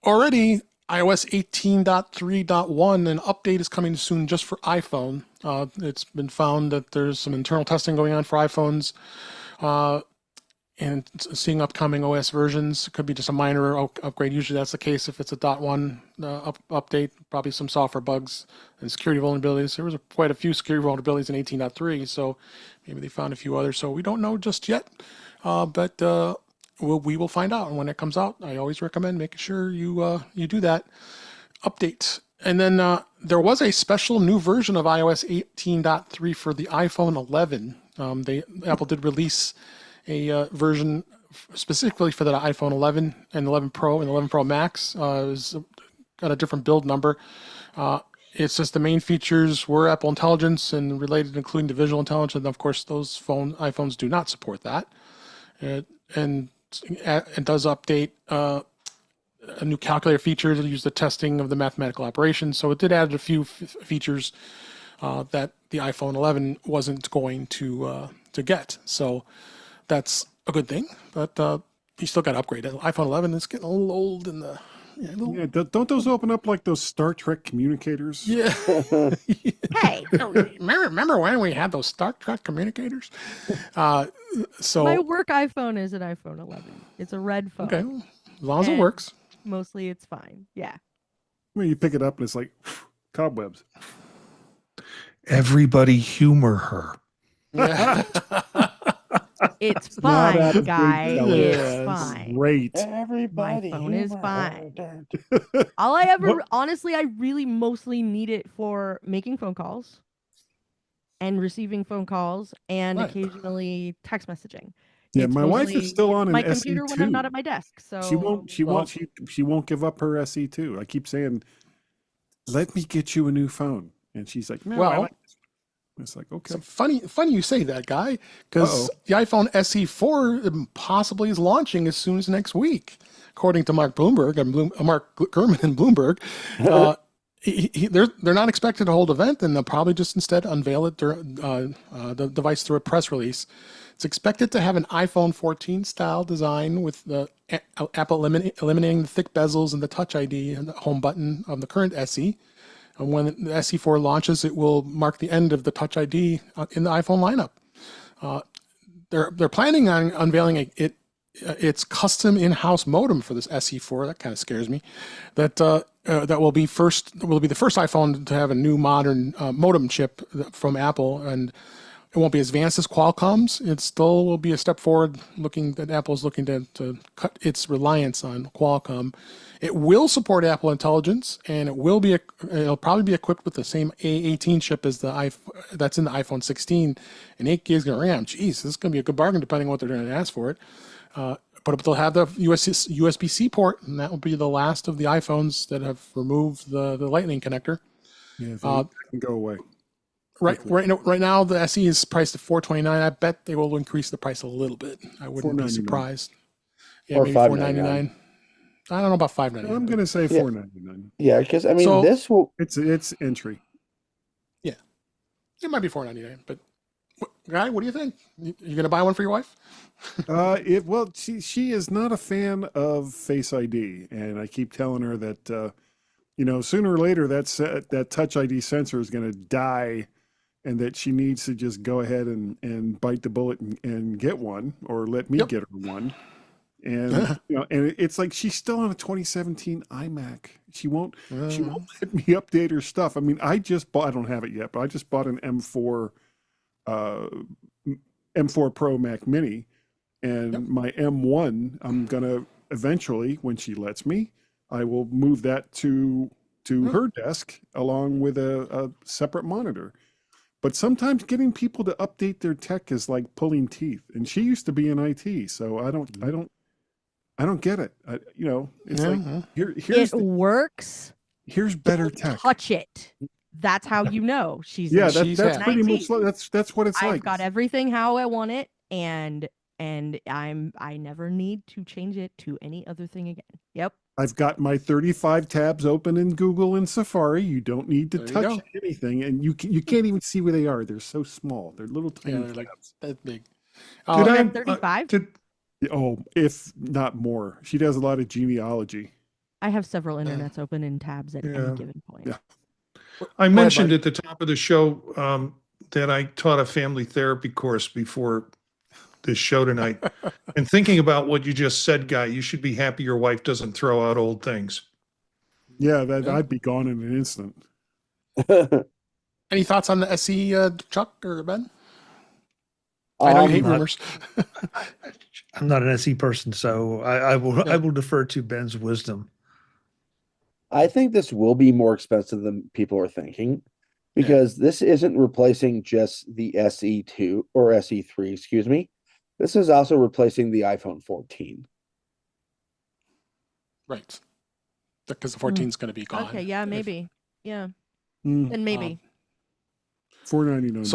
Speaker 2: already iOS 18.3.1, an update is coming soon just for iPhone. It's been found that there's some internal testing going on for iPhones, and seeing upcoming OS versions. It could be just a minor upgrade. Usually that's the case if it's a .1 update, probably some software bugs and security vulnerabilities. There was quite a few security vulnerabilities in 18.3, so maybe they found a few others. So we don't know just yet, but we will find out. And when it comes out, I always recommend making sure you do that update. And then there was a special new version of iOS 18.3 for the iPhone 11. Apple did release a version specifically for the iPhone 11 and 11 Pro and 11 Pro Max. It's got a different build number. It's just the main features were Apple Intelligence and related, including the visual intelligence. And of course, those iPhones do not support that. And it does update a new calculator feature to use the testing of the mathematical operations. So it did add a few features that the iPhone 11 wasn't going to get. So that's a good thing, but you still got to upgrade it. iPhone 11 is getting a little old in the.
Speaker 6: Yeah, don't those open up like those Star Trek communicators?
Speaker 2: Yeah.
Speaker 5: Hey,
Speaker 2: remember when we had those Star Trek communicators? So
Speaker 5: my work iPhone is an iPhone 11. It's a red phone.
Speaker 2: okay, as long as it
Speaker 5: And
Speaker 2: works.
Speaker 5: Mostly it's fine. Yeah.
Speaker 6: When you pick it up and it's like cobwebs.
Speaker 1: Everybody humor her.
Speaker 2: Yeah.
Speaker 5: It's
Speaker 6: not out
Speaker 5: fine,
Speaker 6: of
Speaker 5: guy.
Speaker 6: date,
Speaker 5: It's
Speaker 2: Yes.
Speaker 5: fine.
Speaker 6: Great.
Speaker 4: Everybody.
Speaker 5: My phone is
Speaker 4: humor
Speaker 5: fine.
Speaker 4: her.
Speaker 5: All I ever,
Speaker 6: What-
Speaker 5: honestly, I really mostly need it for making phone calls and receiving phone calls and
Speaker 2: Right.
Speaker 5: occasionally text messaging.
Speaker 6: Yeah,
Speaker 5: It's
Speaker 6: my wife
Speaker 5: mostly
Speaker 6: is still on an
Speaker 5: my
Speaker 6: SE2.
Speaker 5: computer when I'm not at my desk. So
Speaker 6: She won't give up her SE2. I keep saying, let me get you a new phone. And she's like, no, I
Speaker 2: Well,
Speaker 6: like this one. It's like, okay.
Speaker 2: So funny you say that, guy, because
Speaker 6: Uh-oh.
Speaker 2: the iPhone SE4 possibly is launching as soon as next week, according to Mark Bloomberg and Mark Gurman and Bloomberg. They're not expected to hold an event, and they'll probably just instead unveil it the device through a press release. It's expected to have an iPhone 14 style design with the Apple eliminating the thick bezels and the Touch ID and the home button of the current SE. And when the SE4 launches, it will mark the end of the Touch ID in the iPhone lineup. They're planning on unveiling its custom in-house modem for this SE4. That kind of scares me. That will be the first iPhone to have a new modern modem chip from Apple, and it won't be as advanced as Qualcomm's. It still will be a step forward, looking that Apple's looking to cut its reliance on Qualcomm. It will support Apple Intelligence, and it'll probably be equipped with the same A18 chip as that's in the iPhone 16, and 8 gigs of RAM. Jeez, this is going to be a good bargain depending on what they're going to ask for it. But they'll have the USB-C port, and that will be the last of the iPhones that have removed the Lightning connector.
Speaker 6: Yeah, that can go away.
Speaker 2: Right now, the SE is priced at $429. I bet they will increase the price a little bit. I wouldn't be
Speaker 6: $499.
Speaker 2: surprised. Yeah,
Speaker 4: Or
Speaker 2: maybe $499. I don't know about $599.
Speaker 6: I'm gonna say
Speaker 4: Yeah.
Speaker 6: $499.
Speaker 4: Yeah, because I mean,
Speaker 2: So-
Speaker 4: this will.
Speaker 6: It's entry.
Speaker 2: It might be $499. But guy, what do you think? You gonna buy one for your wife?
Speaker 6: She is not a fan of Face ID, and I keep telling her that sooner or later that Touch ID sensor is going to die, and that she needs to just go ahead and bite the bullet and get one, or let me get her one. And and it's like she's still on a 2017 iMac. She won't let me update her stuff. I mean, I don't have it yet, but I just bought an M4 Pro Mac Mini, and my M1, I'm gonna eventually, when she lets me, I will move that to her desk along with a separate monitor. But sometimes getting people to update their tech is like pulling teeth. And she used to be in IT, so I don't get it. It's like
Speaker 5: It works.
Speaker 6: here's better tech.
Speaker 5: Touch it. That's how you know she's.
Speaker 6: Yeah,
Speaker 5: in
Speaker 6: that's
Speaker 2: had
Speaker 6: pretty
Speaker 5: IT.
Speaker 6: much that's what it's
Speaker 5: I've
Speaker 6: like.
Speaker 5: got everything how I want it, and I never need to change it to any other thing again. Yep.
Speaker 6: I've got my 35 tabs open in Google and Safari. You don't need to
Speaker 2: There you
Speaker 6: touch
Speaker 2: go.
Speaker 6: anything, and you can't even see where they are. They're so small. They're little
Speaker 2: Yeah,
Speaker 6: tiny
Speaker 2: they're like
Speaker 6: tabs.
Speaker 2: that big.
Speaker 1: Did
Speaker 5: You
Speaker 1: I
Speaker 5: have 35?
Speaker 1: did
Speaker 6: Oh, if not more. She does a lot of genealogy.
Speaker 5: I have several internets open in tabs at
Speaker 1: Yeah.
Speaker 5: any given point.
Speaker 6: Yeah.
Speaker 1: I
Speaker 2: ahead,
Speaker 1: mentioned
Speaker 2: buddy.
Speaker 1: at the top of the show that I taught a family therapy course before this show tonight. And thinking about what you just said, Guy, you should be happy your wife doesn't throw out old things.
Speaker 6: Yeah,
Speaker 2: Yeah.
Speaker 6: I'd be gone in an instant.
Speaker 2: Any thoughts on the SE, Chuck or Ben? I know you hate
Speaker 3: not-
Speaker 2: rumors.
Speaker 3: I'm not an SE person, so I will defer to Ben's wisdom.
Speaker 4: I think this will be more expensive than people are thinking, because this isn't replacing just the SE2 or SE3, excuse me. This is also replacing the iPhone 14.
Speaker 2: Right. Because the 14 is going to be gone.
Speaker 5: Okay, yeah, maybe. Yeah,
Speaker 6: Mm,
Speaker 5: and maybe.
Speaker 6: $499.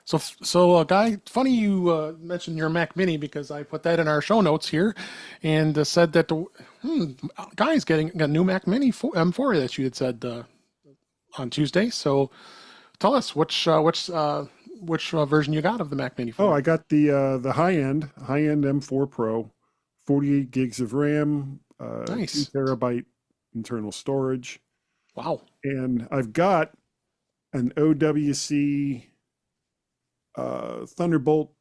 Speaker 2: So, Guy, funny you mentioned your Mac Mini, because I put that in our show notes here, and said that Guy's getting a new Mac Mini M4 that you had said on Tuesday. So, tell us which version you got of the Mac Mini.
Speaker 6: Oh, I got the high end M4 Pro, 48 gigs of RAM,
Speaker 2: Nice.
Speaker 6: 2 terabyte internal storage,
Speaker 2: Wow.
Speaker 6: and I've got an OWC Thunderbolt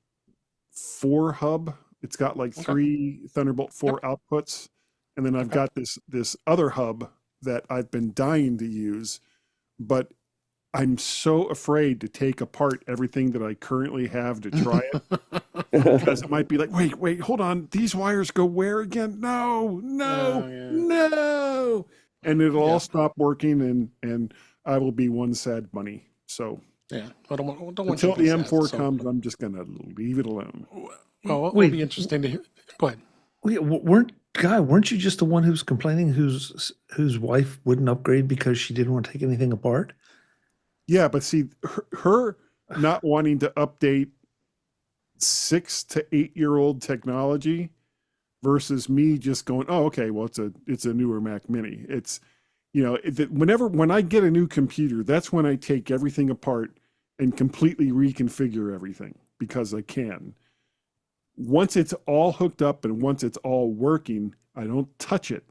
Speaker 6: 4 hub. It's got like
Speaker 2: Okay.
Speaker 6: 3 Thunderbolt 4 outputs, and then I've
Speaker 2: Okay.
Speaker 6: got this other hub that I've been dying to use, but I'm so afraid to take apart everything that I currently have to try it, because it might be like, wait, hold on, these wires go where again? No,
Speaker 2: Oh, yeah.
Speaker 6: no, and it'll
Speaker 2: Yeah.
Speaker 6: all stop working, and I will be one sad bunny. So
Speaker 2: Yeah. I don't want you
Speaker 6: until
Speaker 2: to be
Speaker 6: the
Speaker 2: sad,
Speaker 6: M4
Speaker 2: so-
Speaker 6: comes, I'm just gonna leave it alone.
Speaker 2: Well, it'll
Speaker 3: Wait.
Speaker 2: be interesting to hear. Go ahead.
Speaker 3: Weren't you just the one who's complaining whose wife wouldn't upgrade because she didn't want to take anything apart?
Speaker 6: Yeah, but see, her not wanting to update 6 to 8-year-old technology versus me just going, oh, okay, well, it's a newer Mac Mini. It's, when I get a new computer, that's when I take everything apart and completely reconfigure everything, because I can. Once it's all hooked up and once it's all working, I don't touch it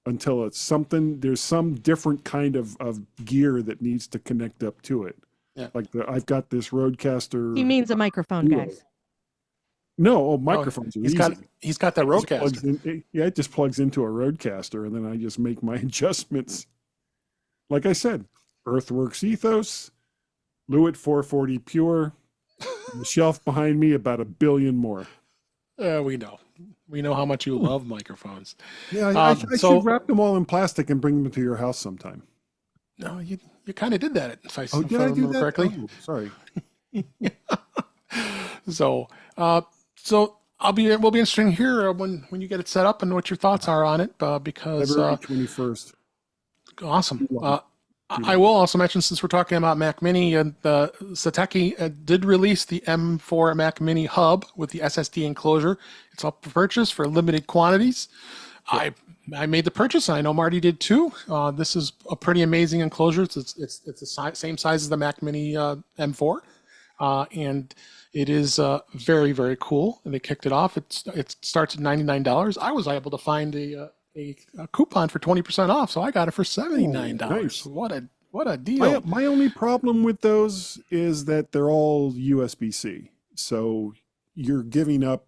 Speaker 6: until there's some different kind of gear that needs to connect up to it.
Speaker 2: Yeah.
Speaker 6: Like I've got this Rodecaster.
Speaker 5: He means a microphone,
Speaker 6: Duo.
Speaker 5: guys.
Speaker 6: No, microphones are
Speaker 2: He's
Speaker 6: easy.
Speaker 2: got that
Speaker 6: It just plugs
Speaker 2: Rodecaster.
Speaker 6: it just plugs into a Rodecaster, and then I just make my adjustments. Like I said, Earthworks Ethos, Lewitt 440 Pure, the shelf behind me about 1 billion more.
Speaker 2: We know how much you love microphones.
Speaker 6: Yeah, I
Speaker 2: so-
Speaker 6: should wrap them all in plastic and bring them to your house sometime.
Speaker 2: No, you kind of did that, if I
Speaker 6: Oh, did I do
Speaker 2: remember
Speaker 6: that?
Speaker 2: correctly.
Speaker 6: Oh, sorry.
Speaker 2: So we'll be interesting here when you get it set up and what your thoughts are on it, because
Speaker 6: February 21st.
Speaker 2: awesome.
Speaker 6: Too long.
Speaker 2: I will also mention, since we're talking about Mac Mini, Sateki did release the M4 Mac Mini hub with the SSD enclosure. It's up for purchase for limited quantities. I made the purchase, and I know Marty did too. This is a pretty amazing enclosure. It's the same size as the Mac Mini M4, and it is very, very cool. And they kicked it off. It starts at $99. I was able to find a coupon for 20% off, so I got it for $79.
Speaker 6: Nice.
Speaker 2: What a deal!
Speaker 6: My only problem with those is that they're all USB-C. So you're giving up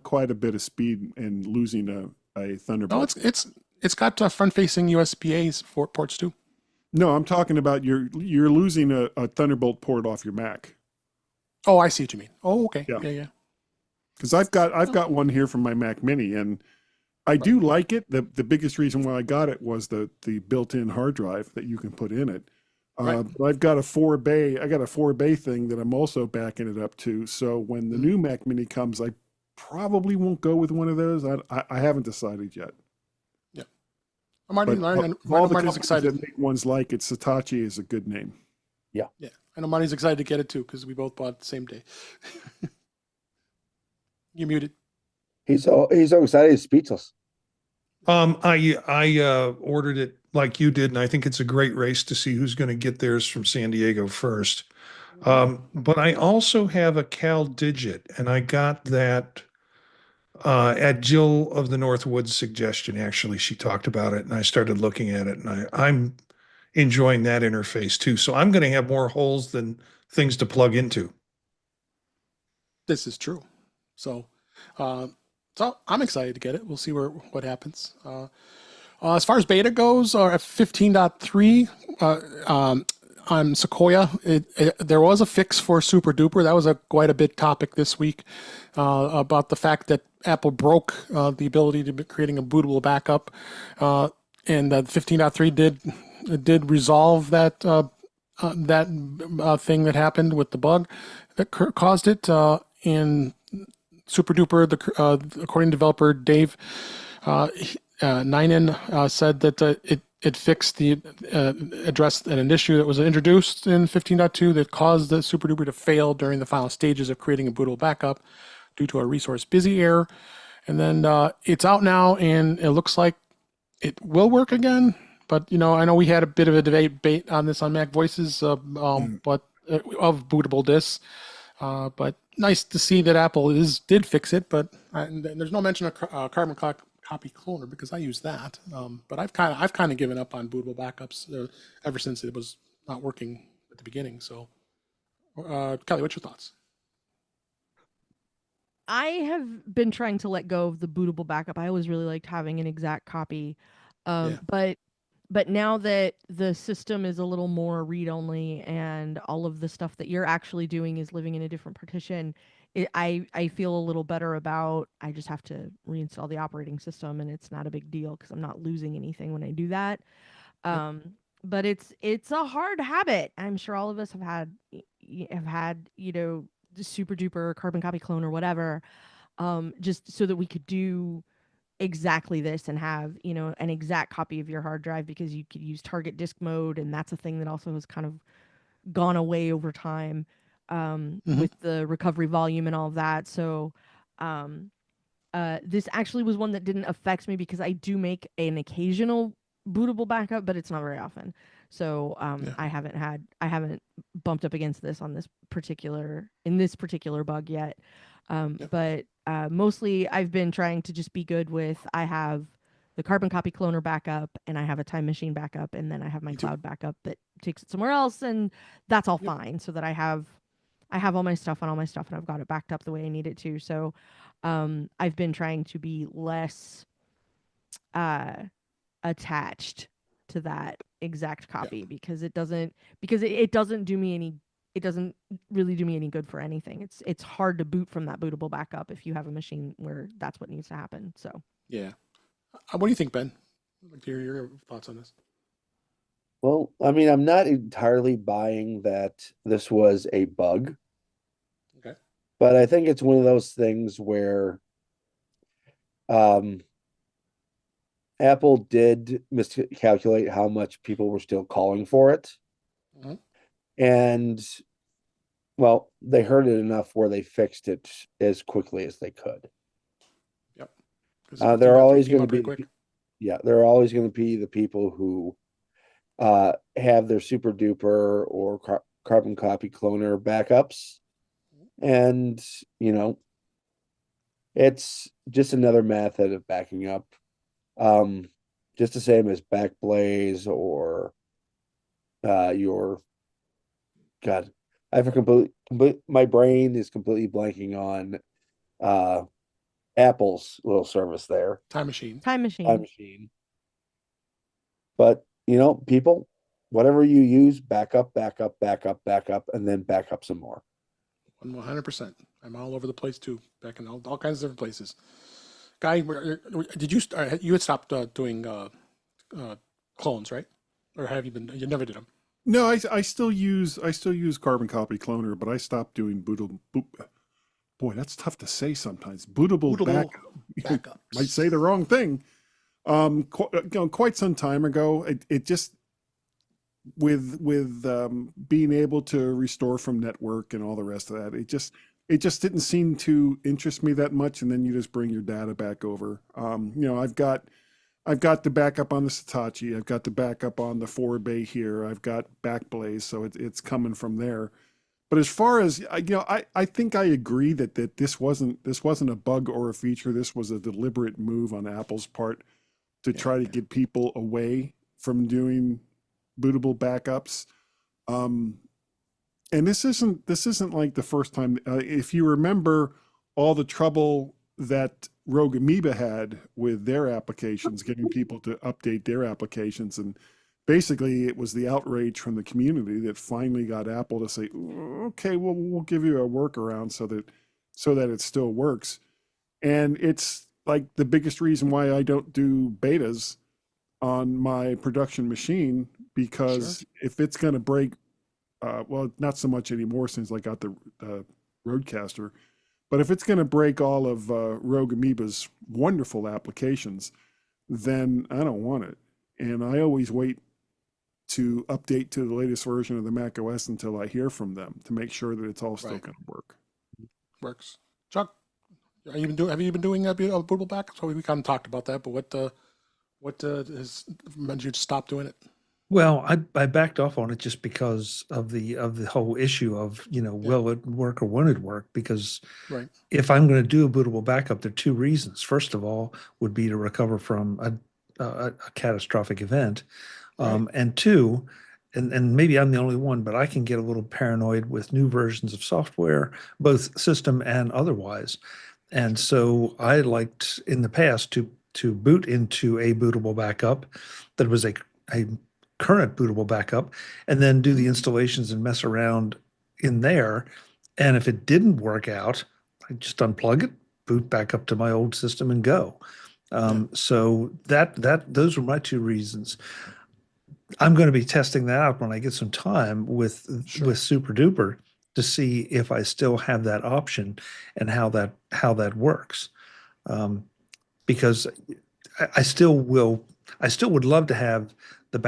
Speaker 6: quite a bit of speed and losing a Thunderbolt.
Speaker 2: No, it's got front-facing USB-A ports too.
Speaker 6: No, I'm talking about you're losing a Thunderbolt port off your Mac.
Speaker 2: Oh, I see what you mean. Oh, okay.
Speaker 6: Yeah.
Speaker 2: Yeah.
Speaker 6: Because I've got one here from my Mac Mini, and I do like it. The biggest reason why I got it was the built-in hard drive that you can put in it.
Speaker 2: Right.
Speaker 6: But I've got a 4-bay thing that I'm also backing it up to. So when the new Mac Mini comes, I probably won't go with one of those. I haven't decided yet.
Speaker 2: Marty,
Speaker 6: But
Speaker 2: I know
Speaker 6: all the
Speaker 2: Marty's
Speaker 6: companies
Speaker 2: excited.
Speaker 6: that make ones like it, Satachi is a good name.
Speaker 2: Yeah, I know Marty's excited to get it too, because we both bought it the same day. You're muted.
Speaker 4: He's so excited, he's speechless.
Speaker 1: I ordered it like you did, and I think it's a great race to see who's going to get theirs from San Diego first. But I also have a Cal Digit, and I got that at Jill of the Northwoods' suggestion. Actually, she talked about it, and I started looking at it, and I'm enjoying that interface too. So I'm going to have more holes than things to plug into.
Speaker 2: This is true. So, so I'm excited to get it. We'll see what happens. As far as beta goes, at 15.3 on Sequoia, there was a fix for Super Duper. That was quite a big topic this week about the fact that Apple broke the ability to be creating a bootable backup, and 15.3 did resolve that thing that happened with the bug that caused it. In Super Duper, according to developer Dave Ninen, said that it fixed addressed an issue that was introduced in 15.2 that caused the Super Duper to fail during the final stages of creating a bootable backup due to a resource busy error. And then it's out now, and it looks like it will work again. But I know we had a bit of a debate on this on Mac Voices, but of bootable disks. But nice to see that Apple did fix it. But there's no mention of carbon copy cloner because I use that. But I've kind of given up on bootable backups ever since it was not working at the beginning. So, Kelly, what's your thoughts?
Speaker 5: I have been trying to let go of the bootable backup. I always really liked having an exact copy. But now that the system is a little more read-only and all of the stuff that you're actually doing is living in a different partition, I feel a little better about, I just have to reinstall the operating system and it's not a big deal because I'm not losing anything when I do that. But it's a hard habit. I'm sure all of us have had the Super Duper carbon copy clone or whatever, just so that we could do exactly this and have an exact copy of your hard drive, because you could use target disk mode, and that's a thing that also has kind of gone away over time with the recovery volume and all of that. So this actually was one that didn't affect me because I do make an occasional bootable backup, but it's not very often. So I haven't bumped up against this in this particular bug yet. But mostly I've been trying to just be good with, I have the carbon copy cloner backup and I have a time machine backup, and then I have my cloud backup that takes it somewhere else, and that's all fine, so that I have all my stuff on all my stuff and I've got it backed up the way I need it to. So I've been trying to be less attached to that exact copy because it doesn't do me any, it doesn't really do me any good for anything. It's hard to boot from that bootable backup if you have a machine where that's what needs to happen. So
Speaker 2: yeah, what do you think, Ben? I'd like to hear your thoughts on this.
Speaker 4: Well, I mean, I'm not entirely buying that this was a bug.
Speaker 2: Okay.
Speaker 4: But I think it's one of those things where Apple did miscalculate how much people were still calling for it.
Speaker 2: Mm-hmm.
Speaker 4: And, well, they heard it enough where they fixed it as quickly as they could.
Speaker 2: Yep.
Speaker 4: There are always going to be, there are always going to be the people who have their Super Duper or carbon copy cloner backups. And, it's just another method of backing up. Just the same as Backblaze or your, God, I have my brain is completely blanking on Apple's little service there.
Speaker 2: Time machine.
Speaker 4: But people, whatever you use, back up, and then back up some more.
Speaker 2: 100%. I'm all over the place too, back in all kinds of different places. Guy, did you had stopped doing clones, right? Or have you been? You never did them.
Speaker 6: No, I still use carbon copy cloner, but I stopped doing boy, that's tough to say sometimes. Bootable backups. Might say the wrong thing. Quite some time ago, it just with being able to restore from network and all the rest of that, it just didn't seem to interest me that much. And then you just bring your data back over. I've got I've got the backup on the Satachi. I've got the backup on the 4-bay here. I've got Backblaze, so it's coming from there. But as far as I think I agree that this wasn't a bug or a feature. This was a deliberate move on Apple's part to try to get people away from doing bootable backups. And this isn't like the first time. If you remember all the trouble that Rogue Amoeba had with their applications, getting people to update their applications, and basically it was the outrage from the community that finally got Apple to say, okay, well, we'll give you a workaround so that it still works. And it's like the biggest reason why I don't do betas on my production machine, because if it's going to break, well, not so much anymore since I got the Roadcaster, but if it's going to break all of Rogue Amoeba's wonderful applications, then I don't want it. And I always wait to update to the latest version of the Mac OS until I hear from them to make sure that it's all still going to work.
Speaker 2: Works. Chuck, have you been doing a bootable backup? So we kind of talked about that, but what has meant you to stop doing it?
Speaker 3: Well, I backed off on it just because of the whole issue of, will it work or won't it work? Because if I'm going to do a bootable backup, there are two reasons. First of all, would be to recover from a catastrophic event, and two, and maybe I'm the only one, but I can get a little paranoid with new versions of software, both system and otherwise. And so I liked in the past to boot into a bootable backup that was a current bootable backup, and then do the installations and mess around in there. And if it didn't work out, I just unplug it, boot back up to my old system, and go. So those were my two reasons. I'm going to be testing that out when I get some time with Super Duper to see if I still have that option and how that works. Because I still would love to have the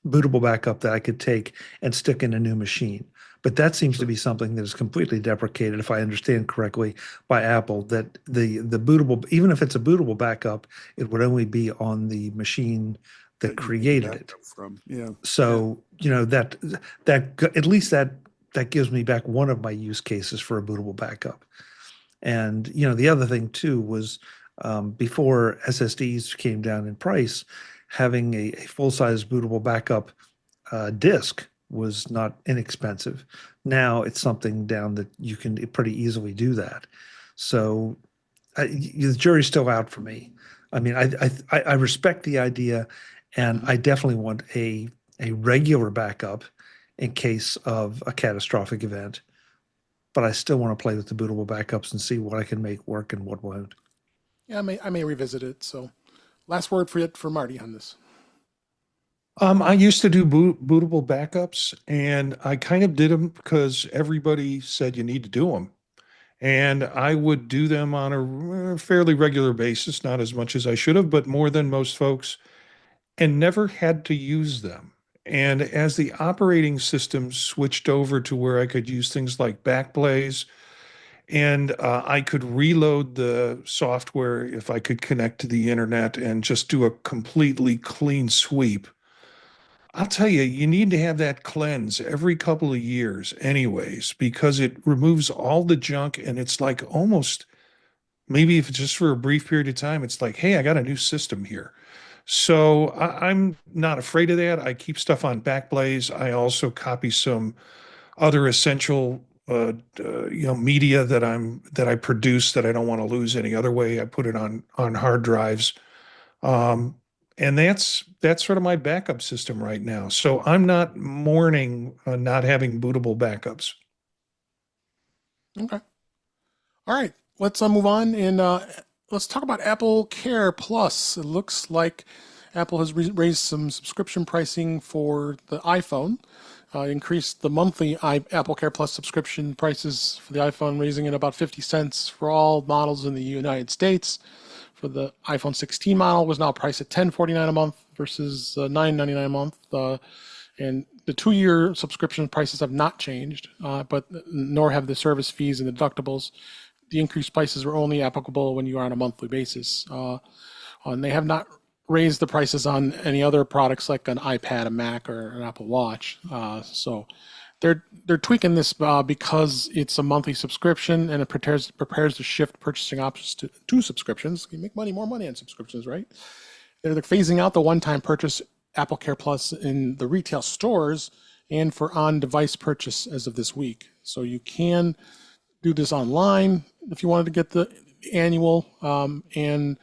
Speaker 3: bootable backup that I could take and stick in a new machine. But that seems to be something that is completely deprecated, if I understand correctly, by Apple, that the bootable, even if it's a bootable backup, it would only be on the machine that created it. So, that at least that gives me back one of my use cases for a bootable backup. And, the other thing too was, before SSDs came down in price, having a full-size bootable backup disk was not inexpensive. Now it's something down that you can pretty easily do that. So the jury's still out for me. I mean, I respect the idea, and I definitely want a regular backup in case of a catastrophic event. But I still want to play with the bootable backups and see what I can make work and what won't.
Speaker 2: Yeah, I may revisit it. So, last word for Marty on this.
Speaker 1: I used to do bootable backups, and I kind of did them because everybody said you need to do them. And I would do them on a fairly regular basis, not as much as I should have, but more than most folks, and never had to use them. And as the operating system switched over to where I could use things like Backblaze, and I could reload the software if I could connect to the internet and just do a completely clean sweep. I'll tell you, you need to have that cleanse every couple of years anyways, because it removes all the junk, and it's like almost, maybe if it's just for a brief period of time, it's like, hey, I got a new system here. So I'm not afraid of that. I keep stuff on Backblaze. I also copy some other essential media that I produce that I don't want to lose any other way. I put it on hard drives. And that's sort of my backup system right now. So I'm not mourning not having bootable backups.
Speaker 2: Okay. All right. Let's move on and let's talk about Apple Care Plus. It looks like Apple has raised some subscription pricing for the iPhone. Increased the monthly Apple Care Plus subscription prices for the iPhone, raising it about 50 cents for all models in the United States. For the iPhone 16 model, was now priced at $10.49 a month versus $9.99 a month. And the 2-year subscription prices have not changed, but nor have the service fees and deductibles. the increased prices were only applicable when you are on a monthly basis. And they have not raised the prices on any other products like an iPad, a Mac, or an Apple Watch. So they're tweaking this because it's a monthly subscription, and it prepares to shift purchasing options to subscriptions. You make more money on subscriptions, right? They're phasing out the one-time purchase Apple Care Plus in the retail stores and for on-device purchase as of this week. So you can do this online if you wanted to get the annual and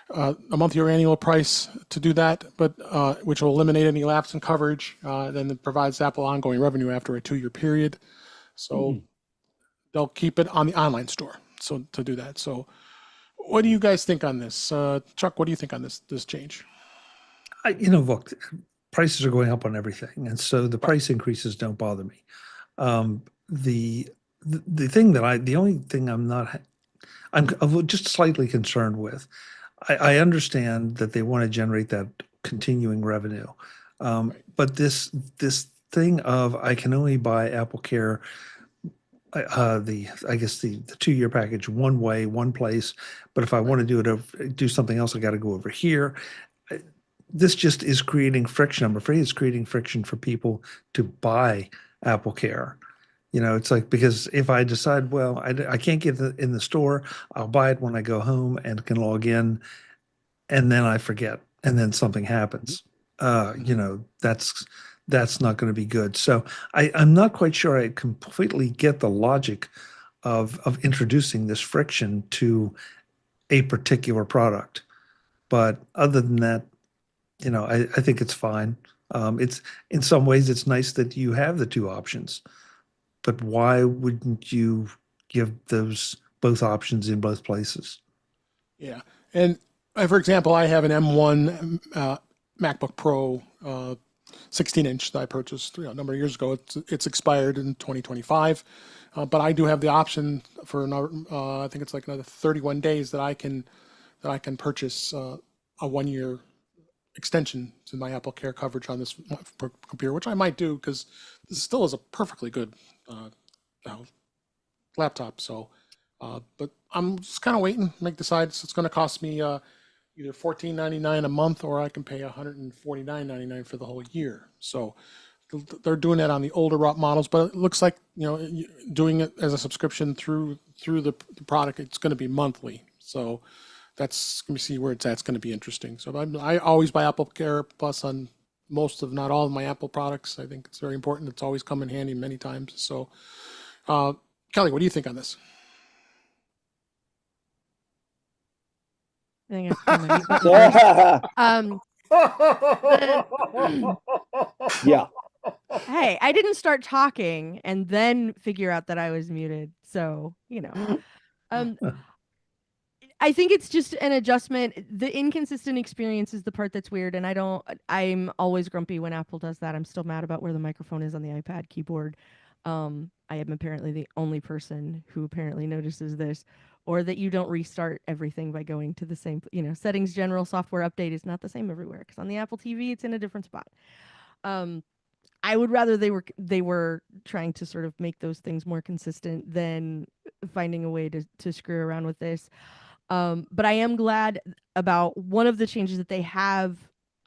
Speaker 2: a monthly or annual price to do that, but which will eliminate any lapse in coverage. Then it provides Apple ongoing revenue after a 2-year period. So they'll keep it on the online store. So to do that. So what do you guys think on this? Chuck, what do you think on this change?
Speaker 3: Look, prices are going up on everything, and so the price increases don't bother me. The only thing I'm just slightly concerned with. I understand that they want to generate that continuing revenue, but this thing of I can only buy Apple Care, I guess the 2-year package one way, one place, but if I want to do something else, I got to go over here. This just is creating friction. I'm afraid it's creating friction for people to buy Apple Care. It's like, because if I decide, well, I can't get it in the store, I'll buy it when I go home and can log in, and then I forget, and then something happens. That's not going to be good. So I'm not quite sure I completely get the logic of introducing this friction to a particular product. But other than that, I think it's fine. It's in some ways it's nice that you have the two options, but why wouldn't you give those both options in both places?
Speaker 2: Yeah, and for example, I have an M1 MacBook Pro 16-inch that I purchased a number of years ago. It's expired in 2025, but I do have the option for another. I think it's like another 31 days that I can purchase a 1-year extension to my Apple Care coverage on this computer, which I might do because this still is a perfectly good laptop. So, but I'm just kind of waiting. Make decide. So it's going to cost me either $14.99 a month, or I can pay $149.99 for the whole year. So they're doing that on the older models, but it looks like doing it as a subscription through the product, it's going to be monthly. So that's going to see where it's at. It's going to be interesting. So I always buy Apple Care Plus on most, if not all, of my Apple products. I think it's very important. It's always come in handy many times. So, Kelly, what do you think on this?
Speaker 5: I think I have to button first.
Speaker 4: Yeah.
Speaker 5: Hey, I didn't start talking and then figure out that I was muted. So, I think it's just an adjustment. The inconsistent experience is the part that's weird. And I'm always grumpy when Apple does that. I'm still mad about where the microphone is on the iPad keyboard. I am apparently the only person who apparently notices this, or that you don't restart everything by going to the same, settings, general software update is not the same everywhere. Because on the Apple TV, it's in a different spot. I would rather they were trying to sort of make those things more consistent than finding a way to screw around with this. But I am glad about one of the changes that they have,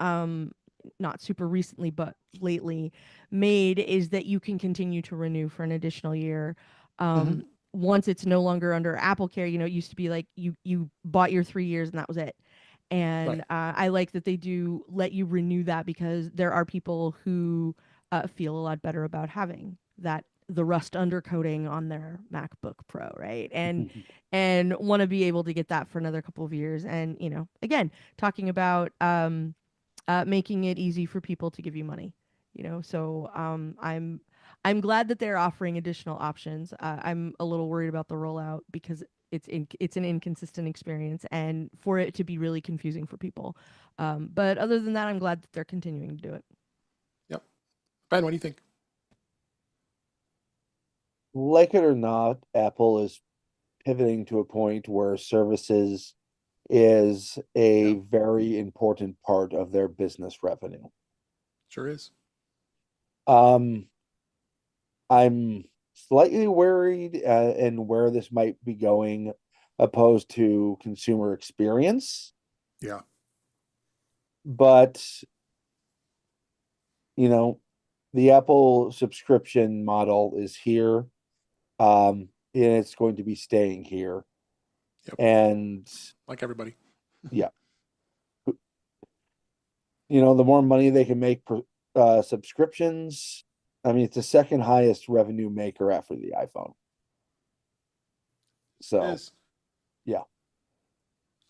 Speaker 5: not super recently, but lately made, is that you can continue to renew for an additional year. Once it's no longer under Apple Care, it used to be like you bought your 3 years and that was it. And I like that they do let you renew that, because there are people who feel a lot better about having the rust undercoating on their MacBook Pro, right? And want to be able to get that for another couple of years. And again, talking about making it easy for people to give you money. So I'm glad that they're offering additional options. I'm a little worried about the rollout, because it's an inconsistent experience, and for it to be really confusing for people. But other than that, I'm glad that they're continuing to do it.
Speaker 2: Yep. Ben, what do you think?
Speaker 4: Like it or not, Apple is pivoting to a point where services is a very important part of their business revenue.
Speaker 2: Sure is.
Speaker 4: I'm slightly worried in where this might be going, opposed to consumer experience.
Speaker 6: Yeah.
Speaker 4: But the Apple subscription model is here, and it's going to be staying here.
Speaker 2: Yep.
Speaker 4: And
Speaker 2: Like everybody.
Speaker 4: yeah, the more money they can make per subscriptions. I mean, it's the second highest revenue maker after the iPhone. So,
Speaker 2: It is.
Speaker 4: yeah.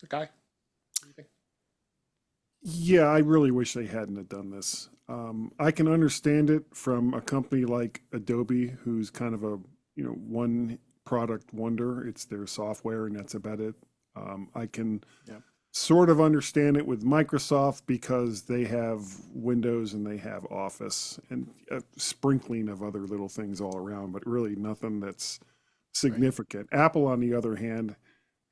Speaker 2: The guy. What do you think?
Speaker 6: Yeah, I really wish they hadn't have done this. I can understand it from a company like Adobe, who's kind of a one product wonder. It's their software, and that's about it. I can sort of understand it with Microsoft because they have Windows and they have Office and a sprinkling of other little things all around, but really nothing that's significant. Right. Apple, on the other hand,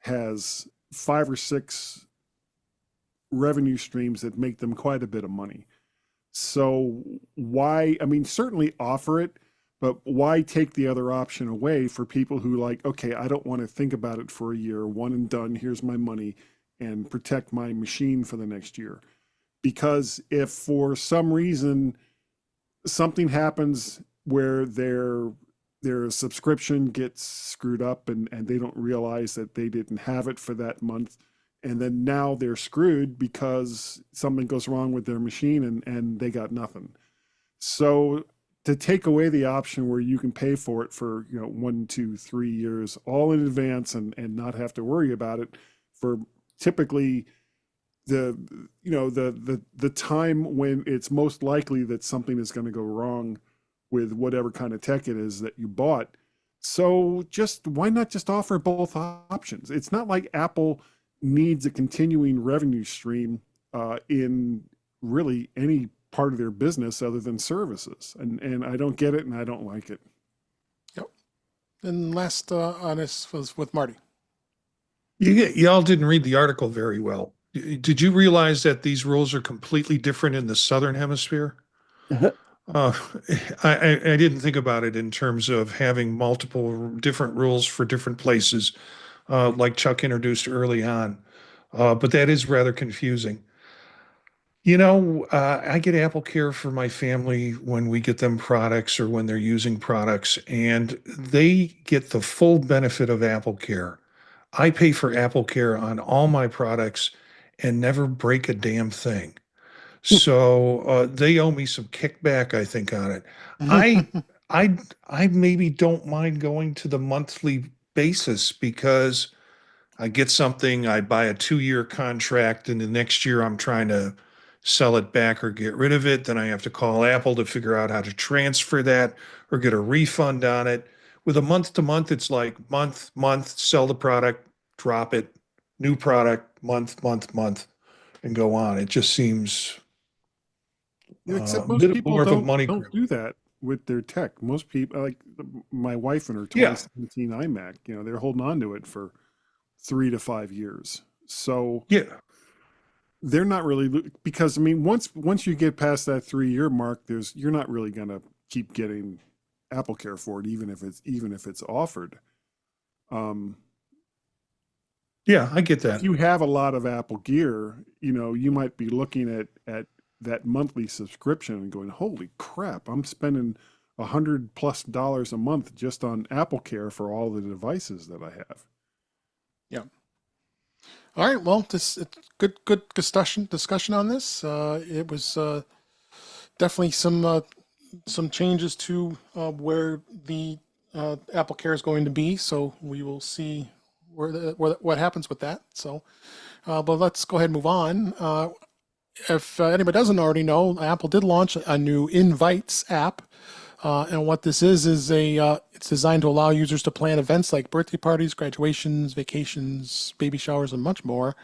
Speaker 6: has 5 or 6 revenue streams that make them quite a bit of money. So why, I mean, certainly offer it, but why take the other option away for people who like, okay, I don't want to think about it for a year, one and done, here's my money, and protect my machine for the next year. Because if for some reason something happens where their subscription gets screwed up and they don't realize that they didn't have it for that month, and then now they're screwed because something goes wrong with their machine and they got nothing. So to take away the option where you can pay for it for 1, 2, 3 years all in advance and not have to worry about it for typically the time when it's most likely that something is going to go wrong with whatever kind of tech it is that you bought. So just why not just offer both options? It's not like Apple needs a continuing revenue stream in really any part of their business other than services. And I don't get it and I don't like it.
Speaker 2: Yep. And last on this was with Marty.
Speaker 1: Y'all didn't read the article very well. Did you realize that these rules are completely different in the Southern Hemisphere? I didn't think about it in terms of having multiple different rules for different places, like Chuck introduced early on. But that is rather confusing. I get Apple Care for my family when we get them products or when they're using products, and they get the full benefit of Apple Care. I pay for Apple Care on all my products and never break a damn thing. So they owe me some kickback, I think, on it. I I maybe don't mind going to the monthly basis because I get something, I buy a 2-year contract, and the next year I'm trying to sell it back or get rid of it. Then I have to call Apple to figure out how to transfer that or get a refund on it. With a month to month, it's like month, sell the product, drop it, new product, month, and go on. It just seems
Speaker 6: Except
Speaker 1: a
Speaker 6: most
Speaker 1: bit
Speaker 6: people
Speaker 1: more of a money
Speaker 6: don't
Speaker 1: grab.
Speaker 6: do that with their tech. Most people, like my wife and her
Speaker 1: Yeah.
Speaker 6: 2017 iMac, they're holding on to it for 3 to 5 years. So
Speaker 1: Yeah.
Speaker 6: they're not really, because I mean, once you get past that 3-year mark, you're not really going to keep getting Apple Care for it, even if it's offered.
Speaker 1: Yeah, I get
Speaker 6: If
Speaker 1: that.
Speaker 6: you have a lot of Apple gear, you might be looking at that monthly subscription and going, holy crap, I'm spending $100+ a month just on Apple Care for all the devices that I have.
Speaker 2: Yeah. All right. Well, it's good discussion on this. It was definitely some changes to where the Apple Care is going to be. So we will see what happens with that. So, but let's go ahead and move on. If anybody doesn't already know, Apple did launch a new Invites app. And what this is it's designed to allow users to plan events like birthday parties, graduations, vacations, baby showers, and much more.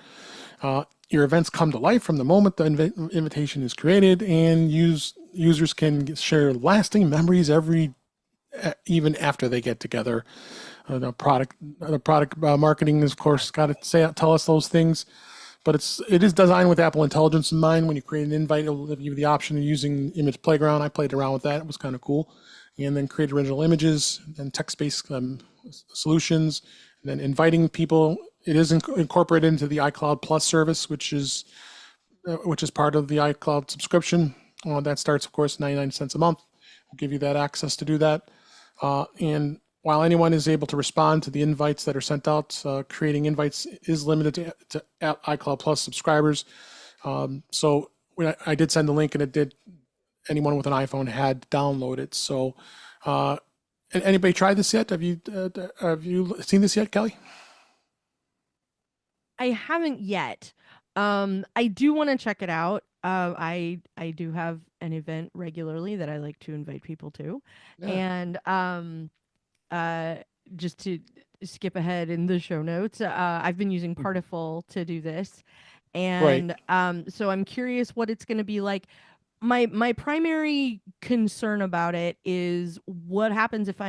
Speaker 2: Your events come to life from the moment the invitation is created, and users can share lasting memories even after they get together. The product marketing is, of course, got to tell us those things. But it is designed with Apple Intelligence in mind. When you create an invite, it'll give you the option of using Image Playground. I played around with that. It was kind of cool. and then create original images and text-based solutions, and then inviting people. It is incorporated into the iCloud Plus service, which is part of the iCloud subscription. That starts, of course, 99 cents a month. We'll give you that access to do that. And while anyone is able to respond to the invites that are sent out, creating invites is limited to iCloud Plus subscribers. So when I did send the link, and it did, anyone with an iPhone had to download it. So anybody tried this yet? Have you seen this yet, Kelly?
Speaker 5: I haven't yet. I do want to check it out. I do have an event regularly that I like to invite people to,
Speaker 2: Yeah.
Speaker 5: and just to skip ahead in the show notes, I've been using Partiful to do this,
Speaker 2: Right.
Speaker 5: and so I'm curious what it's going to be like. My primary concern about it is what happens if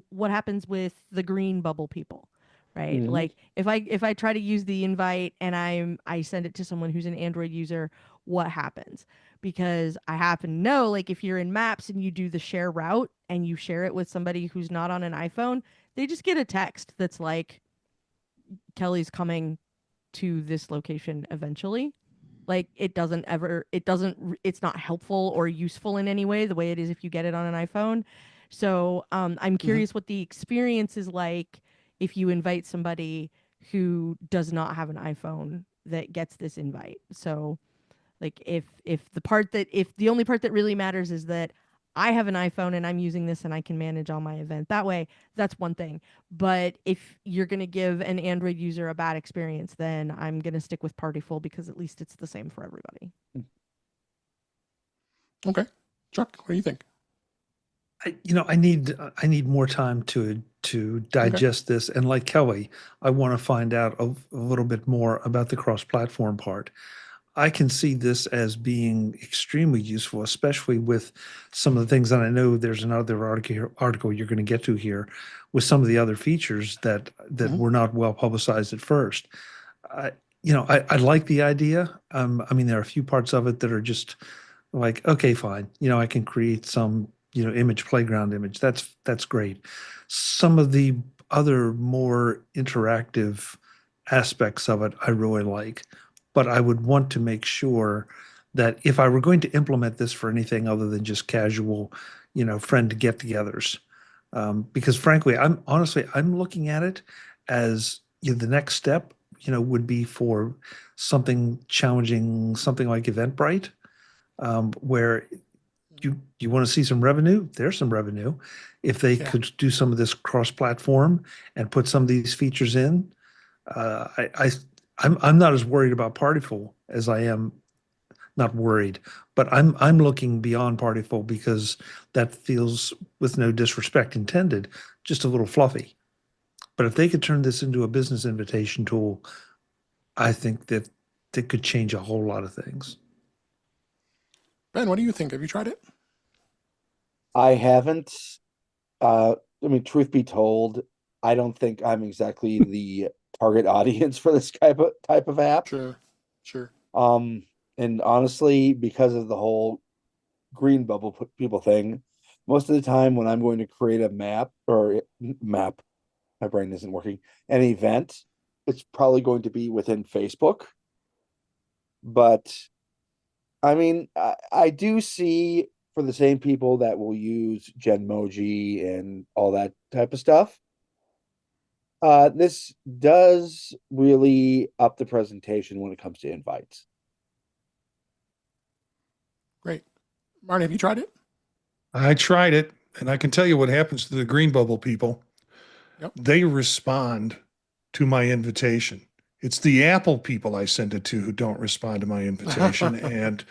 Speaker 5: what happens with the green bubble people, right?
Speaker 4: Mhm.
Speaker 5: Like if I try to use the invite and I send it to someone who's an Android user, what happens? Because I happen to know, like, if you're in Maps and you do the share route and you share it with somebody who's not on an iPhone, they just get a text that's like, Kelly's coming to this location eventually. Like, it's not helpful or useful in any way the way it is if you get it on an iPhone. So I'm curious what the experience is like if you invite somebody who does not have an iPhone that gets this invite. So, like, if the only part that really matters is that I have an iPhone and I'm using this and I can manage all my event that way, that's one thing. But if you're going to give an Android user a bad experience, then I'm going to stick with Partyful because at least it's the same for everybody.
Speaker 2: Okay. Chuck, what do you think?
Speaker 3: I need more time to digest this, and like Kelly, I want to find out a little bit more about the cross-platform part. I can see this as being extremely useful, especially with some of the things, and I know there's another article you're going to get to here with some of the other features that were not well publicized at first. I, I like the idea. I mean, there are a few parts of it that are just like, okay, fine. I can create some, image playground image. That's great. Some of the other more interactive aspects of it, I really like, but I would want to make sure that if I were going to implement this for anything other than just casual, friend get-togethers, because frankly, I'm looking at it as the next step, would be for something challenging, something like Eventbrite, where you want to see some revenue, there's some revenue. If they
Speaker 2: Yeah.
Speaker 3: could do some of this cross-platform and put some of these features in, I'm not as worried about Partyful as I am, not worried, but I'm looking beyond Partyful because that feels, with no disrespect intended, just a little fluffy. But if they could turn this into a business invitation tool, I think that it could change a whole lot of things.
Speaker 2: Ben, what do you think? Have you tried it?
Speaker 4: I haven't. I mean, truth be told, I don't think I'm exactly the target audience for this type of app.
Speaker 2: Sure. Sure.
Speaker 4: And honestly, because of the whole green bubble people thing, most of the time when I'm going to create a map, my brain isn't working, an event, it's probably going to be within Facebook. But I mean, I do see, for the same people that will use Genmoji and all that type of stuff, this does really up the presentation when it comes to invites.
Speaker 2: Great. Marty, have you tried it?
Speaker 1: I tried it, and I can tell you what happens to the green bubble people.
Speaker 2: Yep.
Speaker 1: They respond to my invitation. It's the Apple people I send it to who don't respond to my invitation. And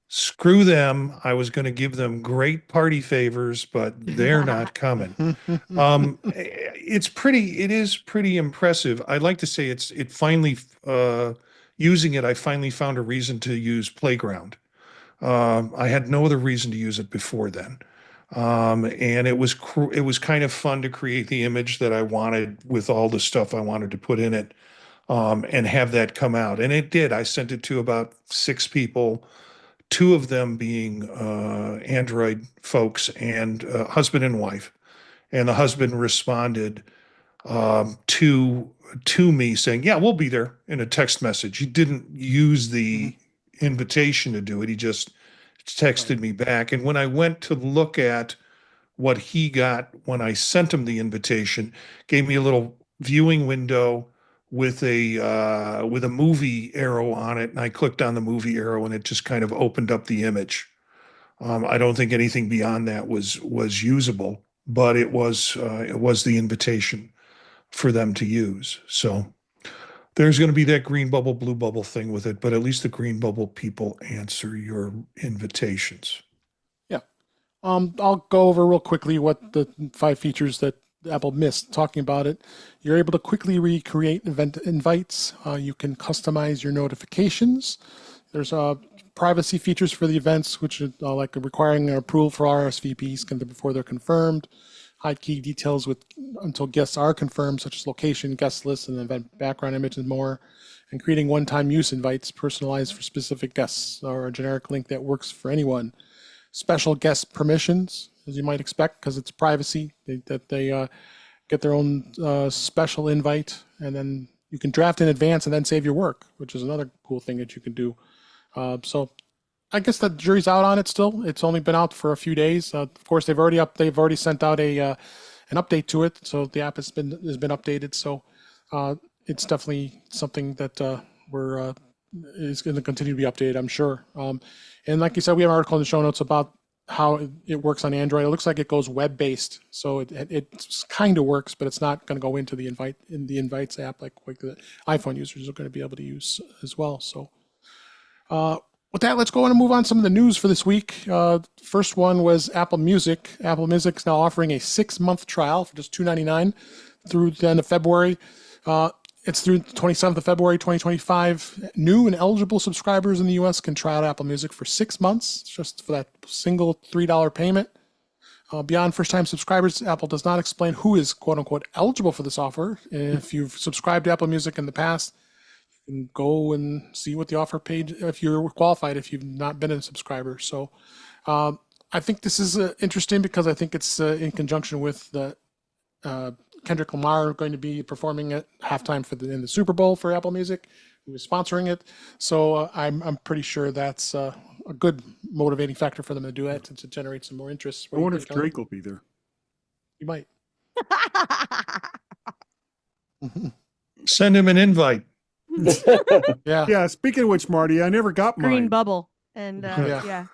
Speaker 1: screw them. I was going to give them great party favors, but they're not coming. It is pretty impressive. I'd like to say it finally, using it, I finally found a reason to use Playground. I had no other reason to use it before then. And it was kind of fun to create the image that I wanted with all the stuff I wanted to put in it, and have that come out. And it did. I sent it to about 6 people. two of them being Android folks and husband and wife. And the husband responded to me saying, "Yeah, we'll be there," in a text message. He didn't use the invitation to do it. He just texted me back. And when I went to look at what he got when I sent him the invitation, gave me a little viewing window with a movie arrow on it, and I clicked on the movie arrow, and it just kind of opened up the image. I don't think anything beyond that was usable, but it was the invitation for them to use. So there's going to be that green bubble, blue bubble thing with it, but at least the green bubble people answer your invitations.
Speaker 2: Yeah. I'll go over real quickly what the 5 features that Apple missed talking about it. You're able to quickly recreate event invites. You can customize your notifications. There's privacy features for the events, which are like requiring approval for RSVPs before they're confirmed. Hide key details until guests are confirmed, such as location, guest list, and event background image and more. And creating one-time use invites personalized for specific guests, or a generic link that works for anyone. Special guest permissions, as you might expect, because it's privacy, that they get their own special invite, and then you can draft in advance and then save your work, which is another cool thing that you can do. So I guess the jury's out on it still. It's only been out for a few days. Of course, they've already sent out an update to it, so the app has been updated. So it's definitely something that is going to continue to be updated, I'm sure. And like you said, we have an article in the show notes about how it works on Android. It looks like it goes web-based, so it kind of works, but it's not going to go into the invites app like the iPhone users are going to be able to use as well. So with that, let's go on and move on to some of the news for this week. First one was Apple Music. Apple Music is now offering a 6-month trial for just $2.99 through the end of February. It's through the 27th of February, 2025. New and eligible subscribers in the U.S. can try out Apple Music for 6 months, just for that single $3 payment. Beyond first-time subscribers, Apple does not explain who is quote-unquote eligible for this offer. If you've subscribed to Apple Music in the past, you can go and see what the offer page, if you're qualified, if you've not been a subscriber. So I think this is interesting because I think it's in conjunction with the Kendrick Lamar going to be performing at halftime in the Super Bowl for Apple Music, who is sponsoring it. So I'm pretty sure that's a good motivating factor for them to do that to generate some more interest.
Speaker 6: I wonder if Drake will be there.
Speaker 2: You might.
Speaker 1: Send him an invite.
Speaker 2: Yeah.
Speaker 6: Yeah. Speaking of which, Marty, I never got mine.
Speaker 5: Green bubble. And
Speaker 2: Yeah.
Speaker 5: yeah,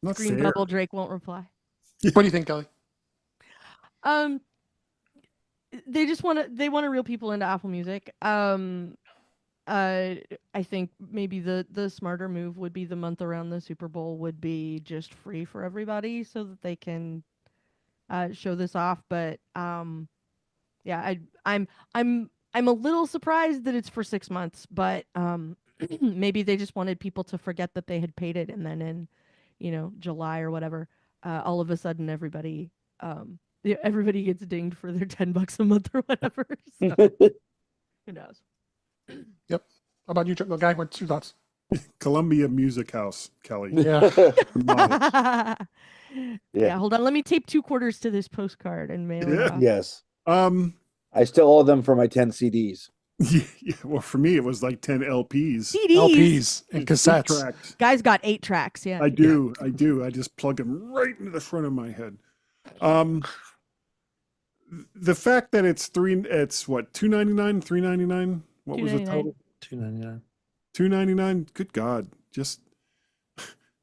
Speaker 6: Not
Speaker 5: green
Speaker 6: fair.
Speaker 5: bubble Drake won't reply.
Speaker 2: What do you think, Kelly?
Speaker 5: They just want to reel people into Apple Music. I think maybe the smarter move would be the month around the Super Bowl would be just free for everybody so that they can show this off. But yeah, I'm a little surprised that it's for 6 months, but maybe they just wanted people to forget that they had paid it, and then in July or whatever, all of a sudden everybody gets dinged for their $10 a month or whatever. So, who knows?
Speaker 2: Yep. How about you, Guy? What's your thoughts?
Speaker 6: Columbia Music House, Kelly.
Speaker 2: Yeah.
Speaker 5: Yeah. Hold on. Let me tape 2 quarters to this postcard and mail it off.
Speaker 4: Yes.
Speaker 6: I
Speaker 4: I still owe them for my 10 CDs.
Speaker 6: Yeah, well, for me, it was like 10 LPs.
Speaker 5: CDs.
Speaker 2: LPs and cassettes.
Speaker 6: Tracks.
Speaker 5: Guys got 8 tracks. Yeah.
Speaker 6: I do. I just plug them right into the front of my head. The fact that it's what, $2.99, $3.99? What was the total?
Speaker 3: $2.99.
Speaker 6: $2.99. Good God, just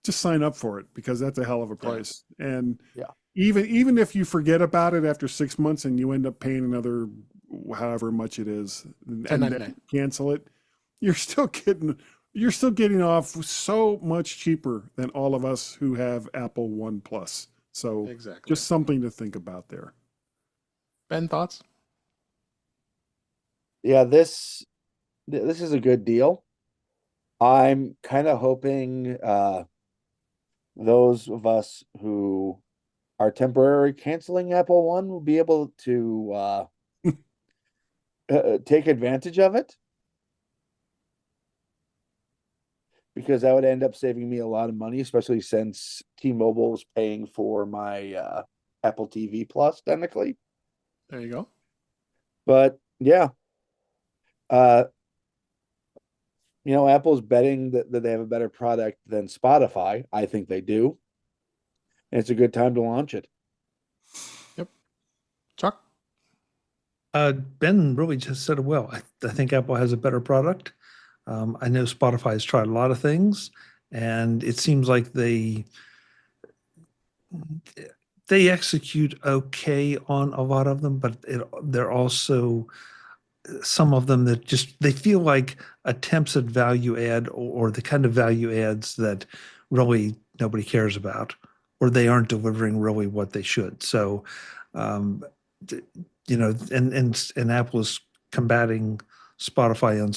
Speaker 6: sign up for it because that's a hell of a price. And
Speaker 4: Yeah.
Speaker 6: even if you forget about it after 6 months and you end up paying another however much it is and then
Speaker 2: $10.99.
Speaker 6: cancel it, you're still getting off so much cheaper than all of us who have Apple One Plus. So
Speaker 2: Exactly.
Speaker 6: just something to think about there.
Speaker 2: Ben, thoughts?
Speaker 4: Yeah, this is a good deal. I'm kind of hoping those of us who are temporarily canceling Apple One will be able to take advantage of it. because that would end up saving me a lot of money, especially since T-Mobile is paying for my Apple TV Plus technically.
Speaker 2: There you go.
Speaker 4: But yeah, uh, Apple's betting that they have a better product than Spotify. I think they do. And it's a good time to launch it.
Speaker 2: Yep. Chuck?
Speaker 3: Ben really just said it well. I think Apple has a better product. I know Spotify has tried a lot of things, and it seems like they execute okay on a lot of them, but they're also some of them that just they feel like attempts at value add or the kind of value adds that really nobody cares about, or they aren't delivering really what they should. So, um, and Apple is combating Spotify on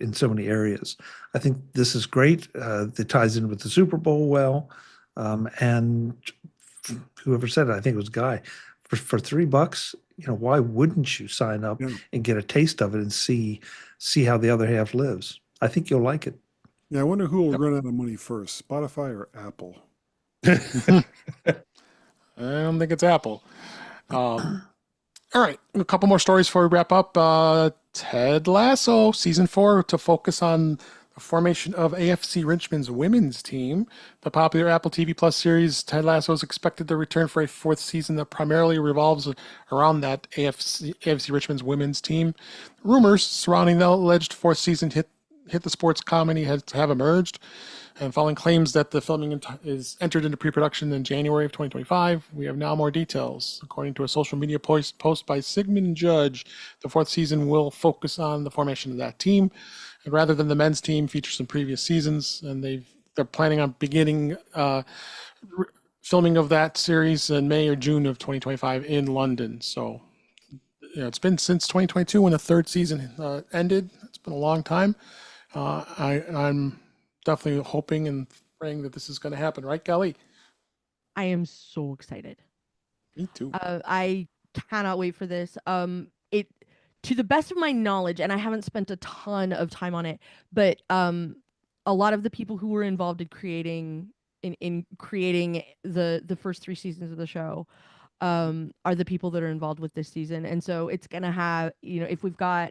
Speaker 3: in so many areas. I think this is great. It ties in with the Super Bowl well, and whoever said it, I think it was Guy, for $3, why wouldn't you sign up
Speaker 6: Yeah.
Speaker 3: and get a taste of it and see how the other half lives? I think you'll like it.
Speaker 6: Yeah, I wonder who will run out of money first, Spotify or Apple?
Speaker 2: I don't think it's Apple. All right, a couple more stories before we wrap up. Ted Lasso, season 4, to focus on the formation of AFC Richmond's women's team. The popular Apple TV Plus series Ted Lasso is expected to return for a 4th season that primarily revolves around that AFC Richmond's women's team. Rumors surrounding the alleged 4th season hit the sports comedy have emerged. And following claims that the filming is entered into pre-production in January of 2025, we have now more details. According to a social media post by Sigmund Judge, the 4th season will focus on the formation of that team, and rather than the men's team, feature some previous seasons. And they're planning on beginning filming of that series in May or June of 2025 in London. So, it's been since 2022 when the 3rd season ended. It's been a long time. I'm definitely hoping and praying that this is going to happen, right, Kelly?
Speaker 5: I am so excited.
Speaker 2: Me too.
Speaker 5: I cannot wait for this. It, to the best of my knowledge, and I haven't spent a ton of time on it, but a lot of the people who were involved in creating the first 3 seasons of the show are the people that are involved with this season, and so it's gonna have, if we've got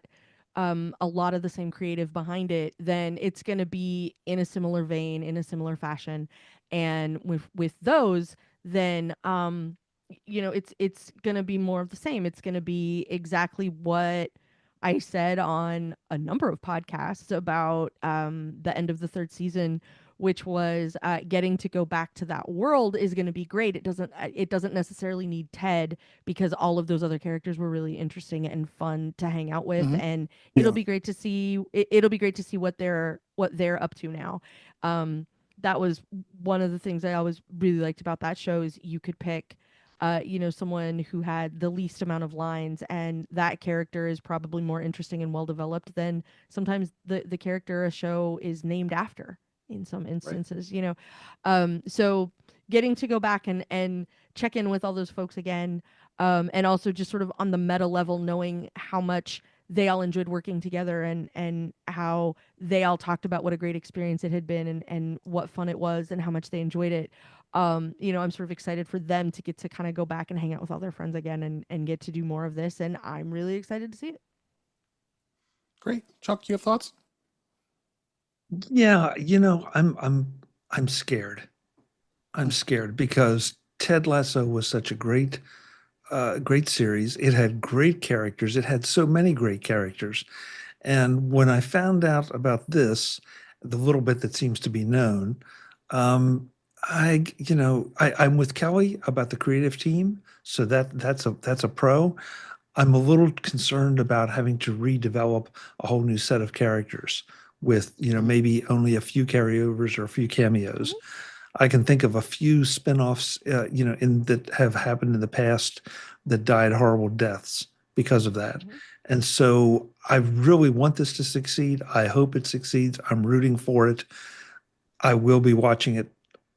Speaker 5: a lot of the same creative behind it, then it's going to be in a similar vein, in a similar fashion. And with those, then it's going to be more of the same. It's going to be exactly what I said on a number of podcasts about the end of the 3rd season, which was getting to go back to that world is going to be great. It doesn't necessarily need Ted, because all of those other characters were really interesting and fun to hang out with, and it'll be great to see. It'll be great to see what they're up to now. That was one of the things I always really liked about that show, is you could pick someone who had the least amount of lines, and that character is probably more interesting and well developed than sometimes the character a show is named after in some instances. So getting to go back and check in with all those folks again, and also just sort of on the meta level, knowing how much they all enjoyed working together, and how they all talked about what a great experience it had been, and what fun it was, and how much they enjoyed it. I'm sort of excited for them to get to kind of go back and hang out with all their friends again, and get to do more of this, and I'm really excited to see it.
Speaker 2: Great. Chuck, you have thoughts?
Speaker 3: Yeah, I'm scared. I'm scared because Ted Lasso was such a great series. It had great characters. It had so many great characters. And when I found out about this, the little bit that seems to be known, I'm with Kelly about the creative team. So that's a pro. I'm a little concerned about having to redevelop a whole new set of characters with, maybe only a few carryovers or a few cameos. I can think of a few spin-offs, that have happened in the past that died horrible deaths because of that. And so I really want this to succeed. I hope it succeeds. I'm rooting for it. I will be watching it.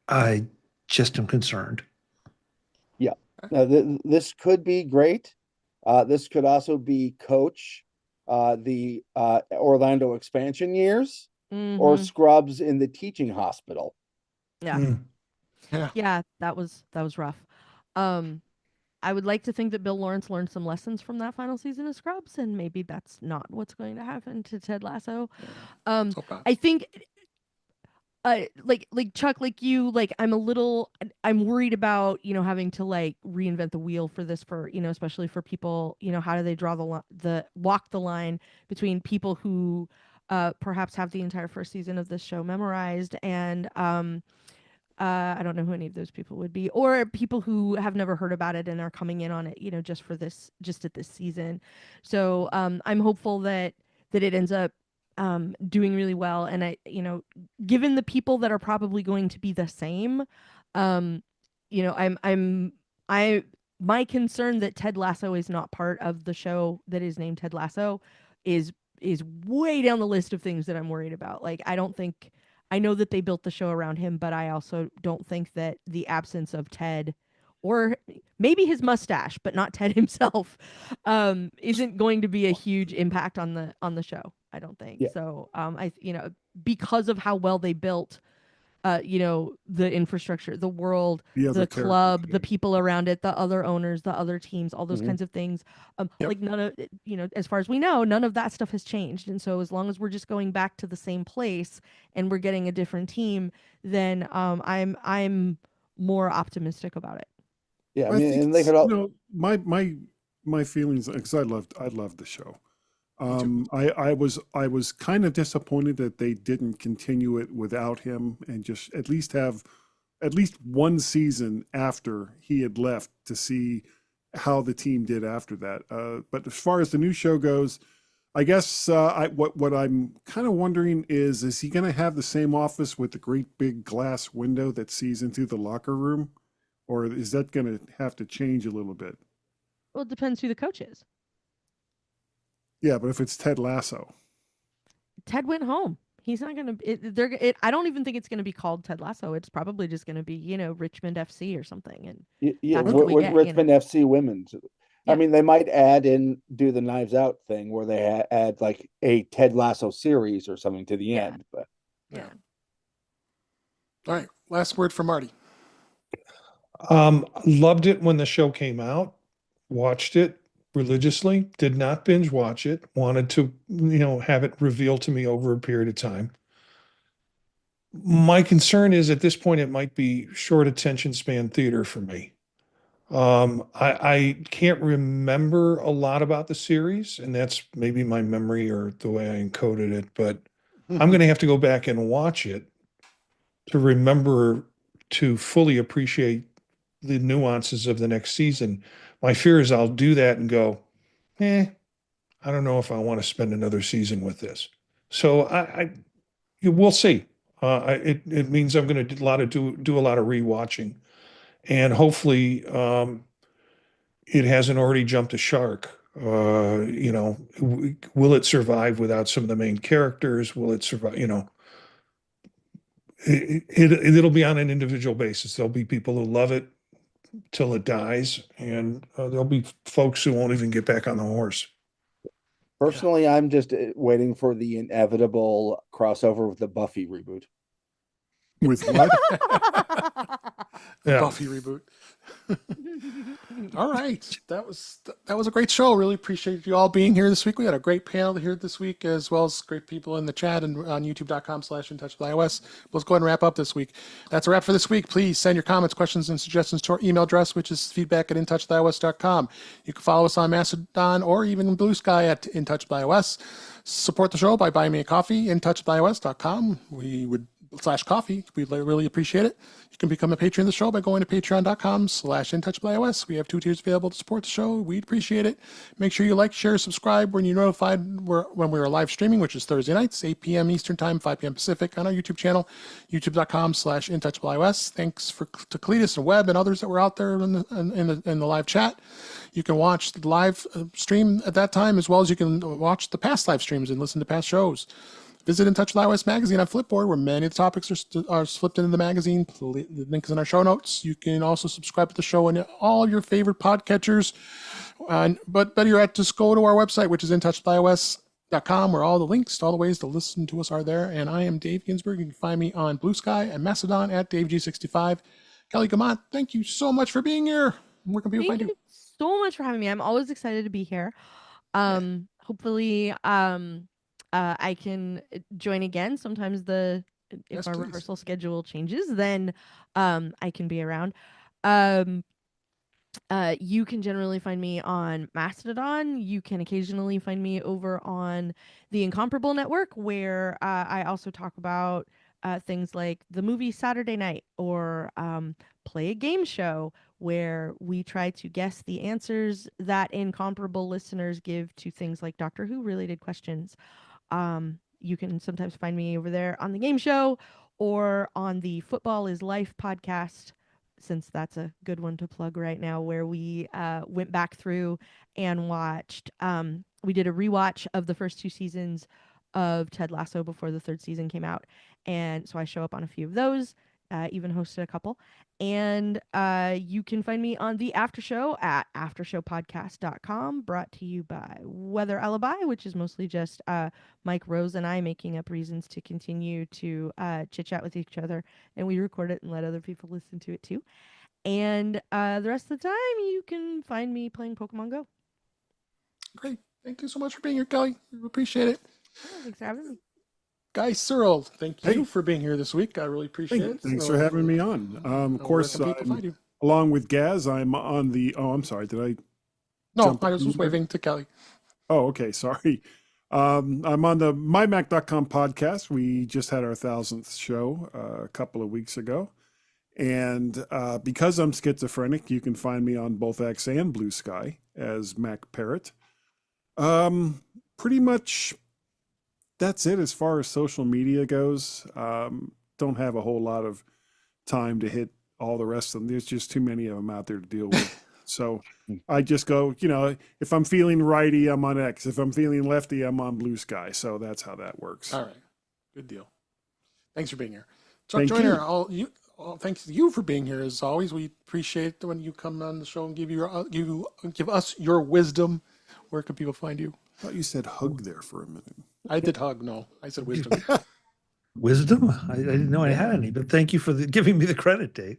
Speaker 3: I just am concerned.
Speaker 4: Yeah. Now, this could be great. This could also be Coach, the Orlando expansion years. or Scrubs in the teaching hospital.
Speaker 5: Yeah.
Speaker 1: Mm.
Speaker 5: Yeah, that was rough. I would like to think that Bill Lawrence learned some lessons from that final season of Scrubs, and maybe that's not what's going to happen to Ted Lasso.
Speaker 2: Let's hope not.
Speaker 5: I think like Chuck, like you, like I'm worried about, having to like reinvent the wheel for this, for, especially for people, how do they draw walk the line between people who perhaps have the entire first season of this show memorized, and I don't know who any of those people would be, or people who have never heard about it and are coming in on it, just at this season. So I'm hopeful that it ends up doing really well. And given the people that are probably going to be the same, my concern that Ted Lasso is not part of the show that is named Ted Lasso is way down the list of things that I'm worried about. Like, I know that they built the show around him, but I also don't think that the absence of Ted, or maybe his mustache, but not Ted himself, isn't going to be a huge impact on the show. I don't think.
Speaker 4: Yeah.
Speaker 5: So, because of how well they built, the infrastructure, the world, the club, the people around it, the other owners, the other teams, all those kinds of things. Like none of, as far as we know, none of that stuff has changed. And so as long as we're just going back to the same place and we're getting a different team, then I'm more optimistic about it.
Speaker 4: Yeah, I
Speaker 6: I
Speaker 4: mean,
Speaker 6: think
Speaker 4: and they could all.
Speaker 6: my feelings, because I loved the show. I was kind of disappointed that they didn't continue it without him and just at least have at least one season after he had left to see how the team did after that. But as far as the new show goes, I guess what I'm kind of wondering is he going to have the same office with the great big glass window that sees into the locker room, or is that going to have to change a little bit?
Speaker 5: Well, it depends who the coach is.
Speaker 6: Yeah, but if it's Ted Lasso,
Speaker 5: Ted went home. He's not gonna. I don't even think it's gonna be called Ted Lasso. It's probably just gonna be, Richmond FC or something. And
Speaker 4: Yeah,
Speaker 5: that's what we get,
Speaker 4: Richmond FC women's.
Speaker 5: Yeah.
Speaker 4: I mean, they might do the Knives Out thing where they add like a Ted Lasso series or something to the end. But
Speaker 5: yeah.
Speaker 2: All right. Last word from Marty.
Speaker 1: Loved it when the show came out. Watched it religiously. Did not binge watch it. Wanted to, have it revealed to me over a period of time. My concern is at this point it might be short attention span theater for me. I can't remember a lot about the series, and that's maybe my memory or the way I encoded it, but I'm going to have to go back and watch it to remember to fully appreciate the nuances of the next season. My fear is I'll do that and go, I don't know if I want to spend another season with this. So we'll see. It means I'm going to do a lot of rewatching, and hopefully it hasn't already jumped a shark. Will it survive without some of the main characters? Will it survive? It'll be on an individual basis. There'll be people who love it till it dies, and there'll be folks who won't even get back on the horse.
Speaker 4: personally, I'm just waiting for the inevitable crossover with the Buffy reboot.
Speaker 6: With what?
Speaker 1: Yeah.
Speaker 2: Buffy reboot. All right, that was a great show. Really appreciate you all being here this week. We had a great panel here this week, as well as great people in the chat and on youtube.com/intouchwithios. Let's go ahead and wrap up this week. That's a wrap for this week. Please send your comments, questions, and suggestions to our email address, which is feedback@intouchwithios.com. You can follow us on Mastodon or even Blue Sky at intouchwithios. Support the show by buying me a coffee, intouchwithios.com. We would /coffee. We really appreciate it. You can become a patron of the show by going to patreon.com/intouchwithios. We have 2 tiers available to support the show. We'd appreciate it. Make sure you like, share, subscribe when you're notified when we're live streaming, which is Thursday nights, 8 p.m. Eastern Time, 5 p.m. Pacific, on our YouTube channel, youtube.com/intouchwithios. Thanks to Cletus and Webb and others that were out there in the live chat. You can watch the live stream at that time, as well as you can watch the past live streams and listen to past shows. Visit In Touch with iOS magazine on Flipboard, where many of the topics are flipped into the magazine. The link is in our show notes. You can also subscribe to the show in all of your favorite podcatchers. But better yet, just go to our website, which is In Touch with iOS. com, where all the links to all the ways to listen to us are there. And I am Dave Ginsburg. You can find me on Blue Sky and Mastodon at DaveG65. Kelly Gamont, thank you so much for being here. Where can people find
Speaker 5: Thank
Speaker 2: you?
Speaker 5: you so much for having me. I'm always excited to be here. Hopefully, I can join again. Sometimes if
Speaker 2: Yes,
Speaker 5: our
Speaker 2: please.
Speaker 5: rehearsal schedule changes, then I can be around. Um, you can generally find me on Mastodon. You can occasionally find me over on the Incomparable Network, where I also talk about things like the movie Saturday Night, or play a game show where we try to guess the answers that incomparable listeners give to things like Doctor Who related questions. You can sometimes find me over there on the game show or on the Football is Life podcast, since that's a good one to plug right now, where we went back through and watched. We did a rewatch of the first 2 seasons of Ted Lasso before the third season came out. And so I show up on a few of those, even hosted a couple. And you can find me on the after show at aftershowpodcast.com, brought to you by Weather Alibi, which is mostly just Mike Rose and I making up reasons to continue to chit chat with each other. And we record it and let other people listen to it too. And the rest of the time, you can find me playing Pokemon Go.
Speaker 2: Great. Thank you so much for being here, Kelly. We appreciate it.
Speaker 5: Oh, thanks for having me.
Speaker 2: Guy Searle, thank you
Speaker 6: Hey.
Speaker 2: for being here this week. I really appreciate it.
Speaker 6: Thanks
Speaker 2: So,
Speaker 6: for having me on. Of course,
Speaker 2: where can people find you?
Speaker 6: along with Gaz, I'm on the. Oh, I'm sorry. Did I?
Speaker 2: No,
Speaker 6: jump
Speaker 2: I was
Speaker 6: in
Speaker 2: just
Speaker 6: there?
Speaker 2: waving to Kelly.
Speaker 6: Oh, okay. Sorry. I'm on the mymac.com podcast. We just had our 1000th show a couple of weeks ago. And because I'm schizophrenic, you can find me on both X and Blue Sky as Mac Parrot. Pretty much that's it as far as social media goes. Don't have a whole lot of time to hit all the rest of them. There's just too many of them out there to deal with. So I just go, if I'm feeling righty, I'm on X. If I'm feeling lefty, I'm on Blue Sky. So that's how that works.
Speaker 2: All right. Good deal. Thanks for being here. Chuck
Speaker 6: Thank
Speaker 2: Joyner,
Speaker 6: you.
Speaker 2: thanks to you for being here. As always, we appreciate when you come on the show and you give us your wisdom. Where can people find you?
Speaker 6: I thought you said hug there for a minute.
Speaker 2: I did hug. No, I said wisdom.
Speaker 3: Wisdom? I didn't know I had any, but thank you for giving me the credit, Dave.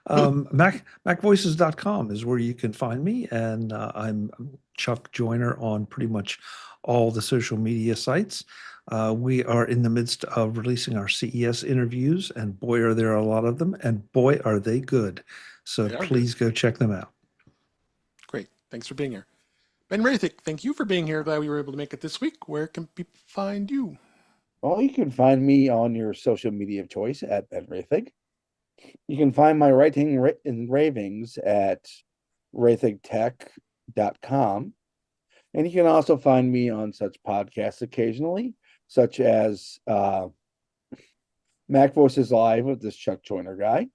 Speaker 3: MacVoices.com is where you can find me, and I'm Chuck Joyner on pretty much all the social media sites. We are in the midst of releasing our CES interviews, and boy, are there a lot of them, and boy, are they good. So please go check them out.
Speaker 2: Great. Thanks for being here. Ben Rathick, thank you for being here. Glad we were able to make it this week. Where can people find you?
Speaker 4: Well, you can find me on your social media of choice at Ben Rathig. You can find my writing and ravings at rathigtech.com. And you can also find me on such podcasts occasionally, such as Mac Voices Live with this Chuck Joyner guy.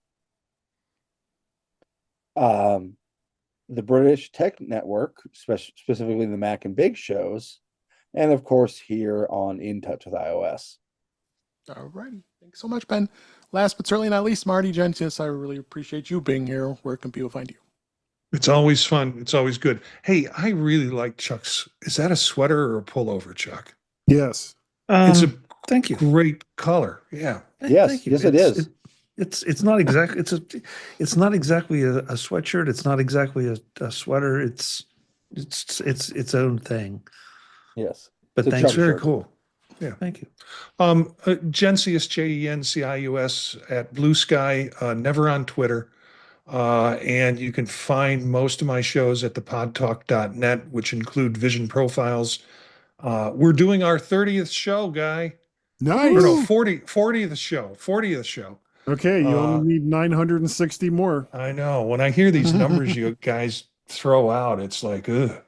Speaker 4: The British Tech Network, specifically the Mac and Big shows, and of course here on In Touch with iOS.
Speaker 2: All righty. Thanks so much, Ben. Last but certainly not least, Marty Gentius, I really appreciate you being here. Where can people find you?
Speaker 1: It's always fun. It's always good. Hey, I really like Chuck's. Is that a sweater or a pullover, Chuck?
Speaker 6: Yes.
Speaker 1: It's a
Speaker 3: Thank you.
Speaker 1: great color. Yeah.
Speaker 4: Yes,
Speaker 3: Thank you.
Speaker 4: yes, it is.
Speaker 3: It's not exactly it's not exactly a sweatshirt. It's not exactly a sweater. It's its own thing.
Speaker 4: Yes.
Speaker 3: But
Speaker 4: It's a
Speaker 3: thanks.
Speaker 4: Chuck
Speaker 1: Very
Speaker 4: shirt.
Speaker 1: cool. Yeah.
Speaker 3: Thank you.
Speaker 1: Gencius, Jencius at Blue Sky, never on Twitter. And you can find most of my shows at thepodtalk.net, which include Vision Profiles. We're doing our 30th show, Guy.
Speaker 6: Nice.
Speaker 1: Or no, 40th show. 40th show.
Speaker 6: Okay, you only need 960 more.
Speaker 1: I know. When I hear these numbers you guys throw out, it's like, ugh.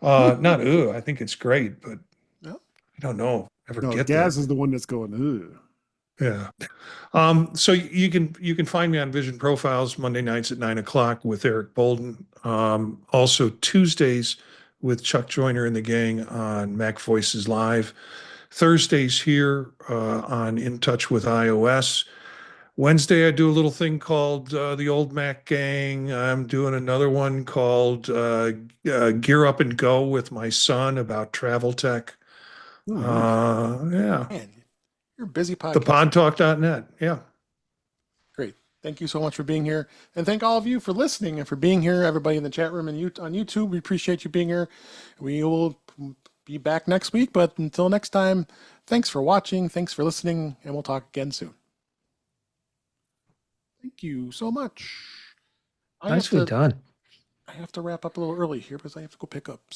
Speaker 1: Not ugh. I think it's great, but
Speaker 2: Yeah.
Speaker 1: I don't know. Ever
Speaker 6: No,
Speaker 1: get
Speaker 6: Gaz
Speaker 1: there.
Speaker 6: is the one that's going, ugh.
Speaker 1: Yeah. So you can find me on Vision Profiles Monday nights at 9:00 with Eric Bolden. Also Tuesdays with Chuck Joyner and the gang on Mac Voices Live. Thursdays here on In Touch with iOS. Wednesday, I do a little thing called the Old Mac Gang. I'm doing another one called Gear Up and Go with my son about travel tech.
Speaker 6: Oh, nice.
Speaker 1: Yeah.
Speaker 2: Man, you're a busy podcast.
Speaker 1: Thepondtalk.net. Yeah.
Speaker 2: Great. Thank you so much for being here. And thank all of you for listening and for being here. Everybody in the chat room and on YouTube, we appreciate you being here. We will be back next week. But until next time, thanks for watching. Thanks for listening. And we'll talk again soon. Thank you so much.
Speaker 3: Nicely done.
Speaker 2: I have to wrap up a little early here because I have to go pick up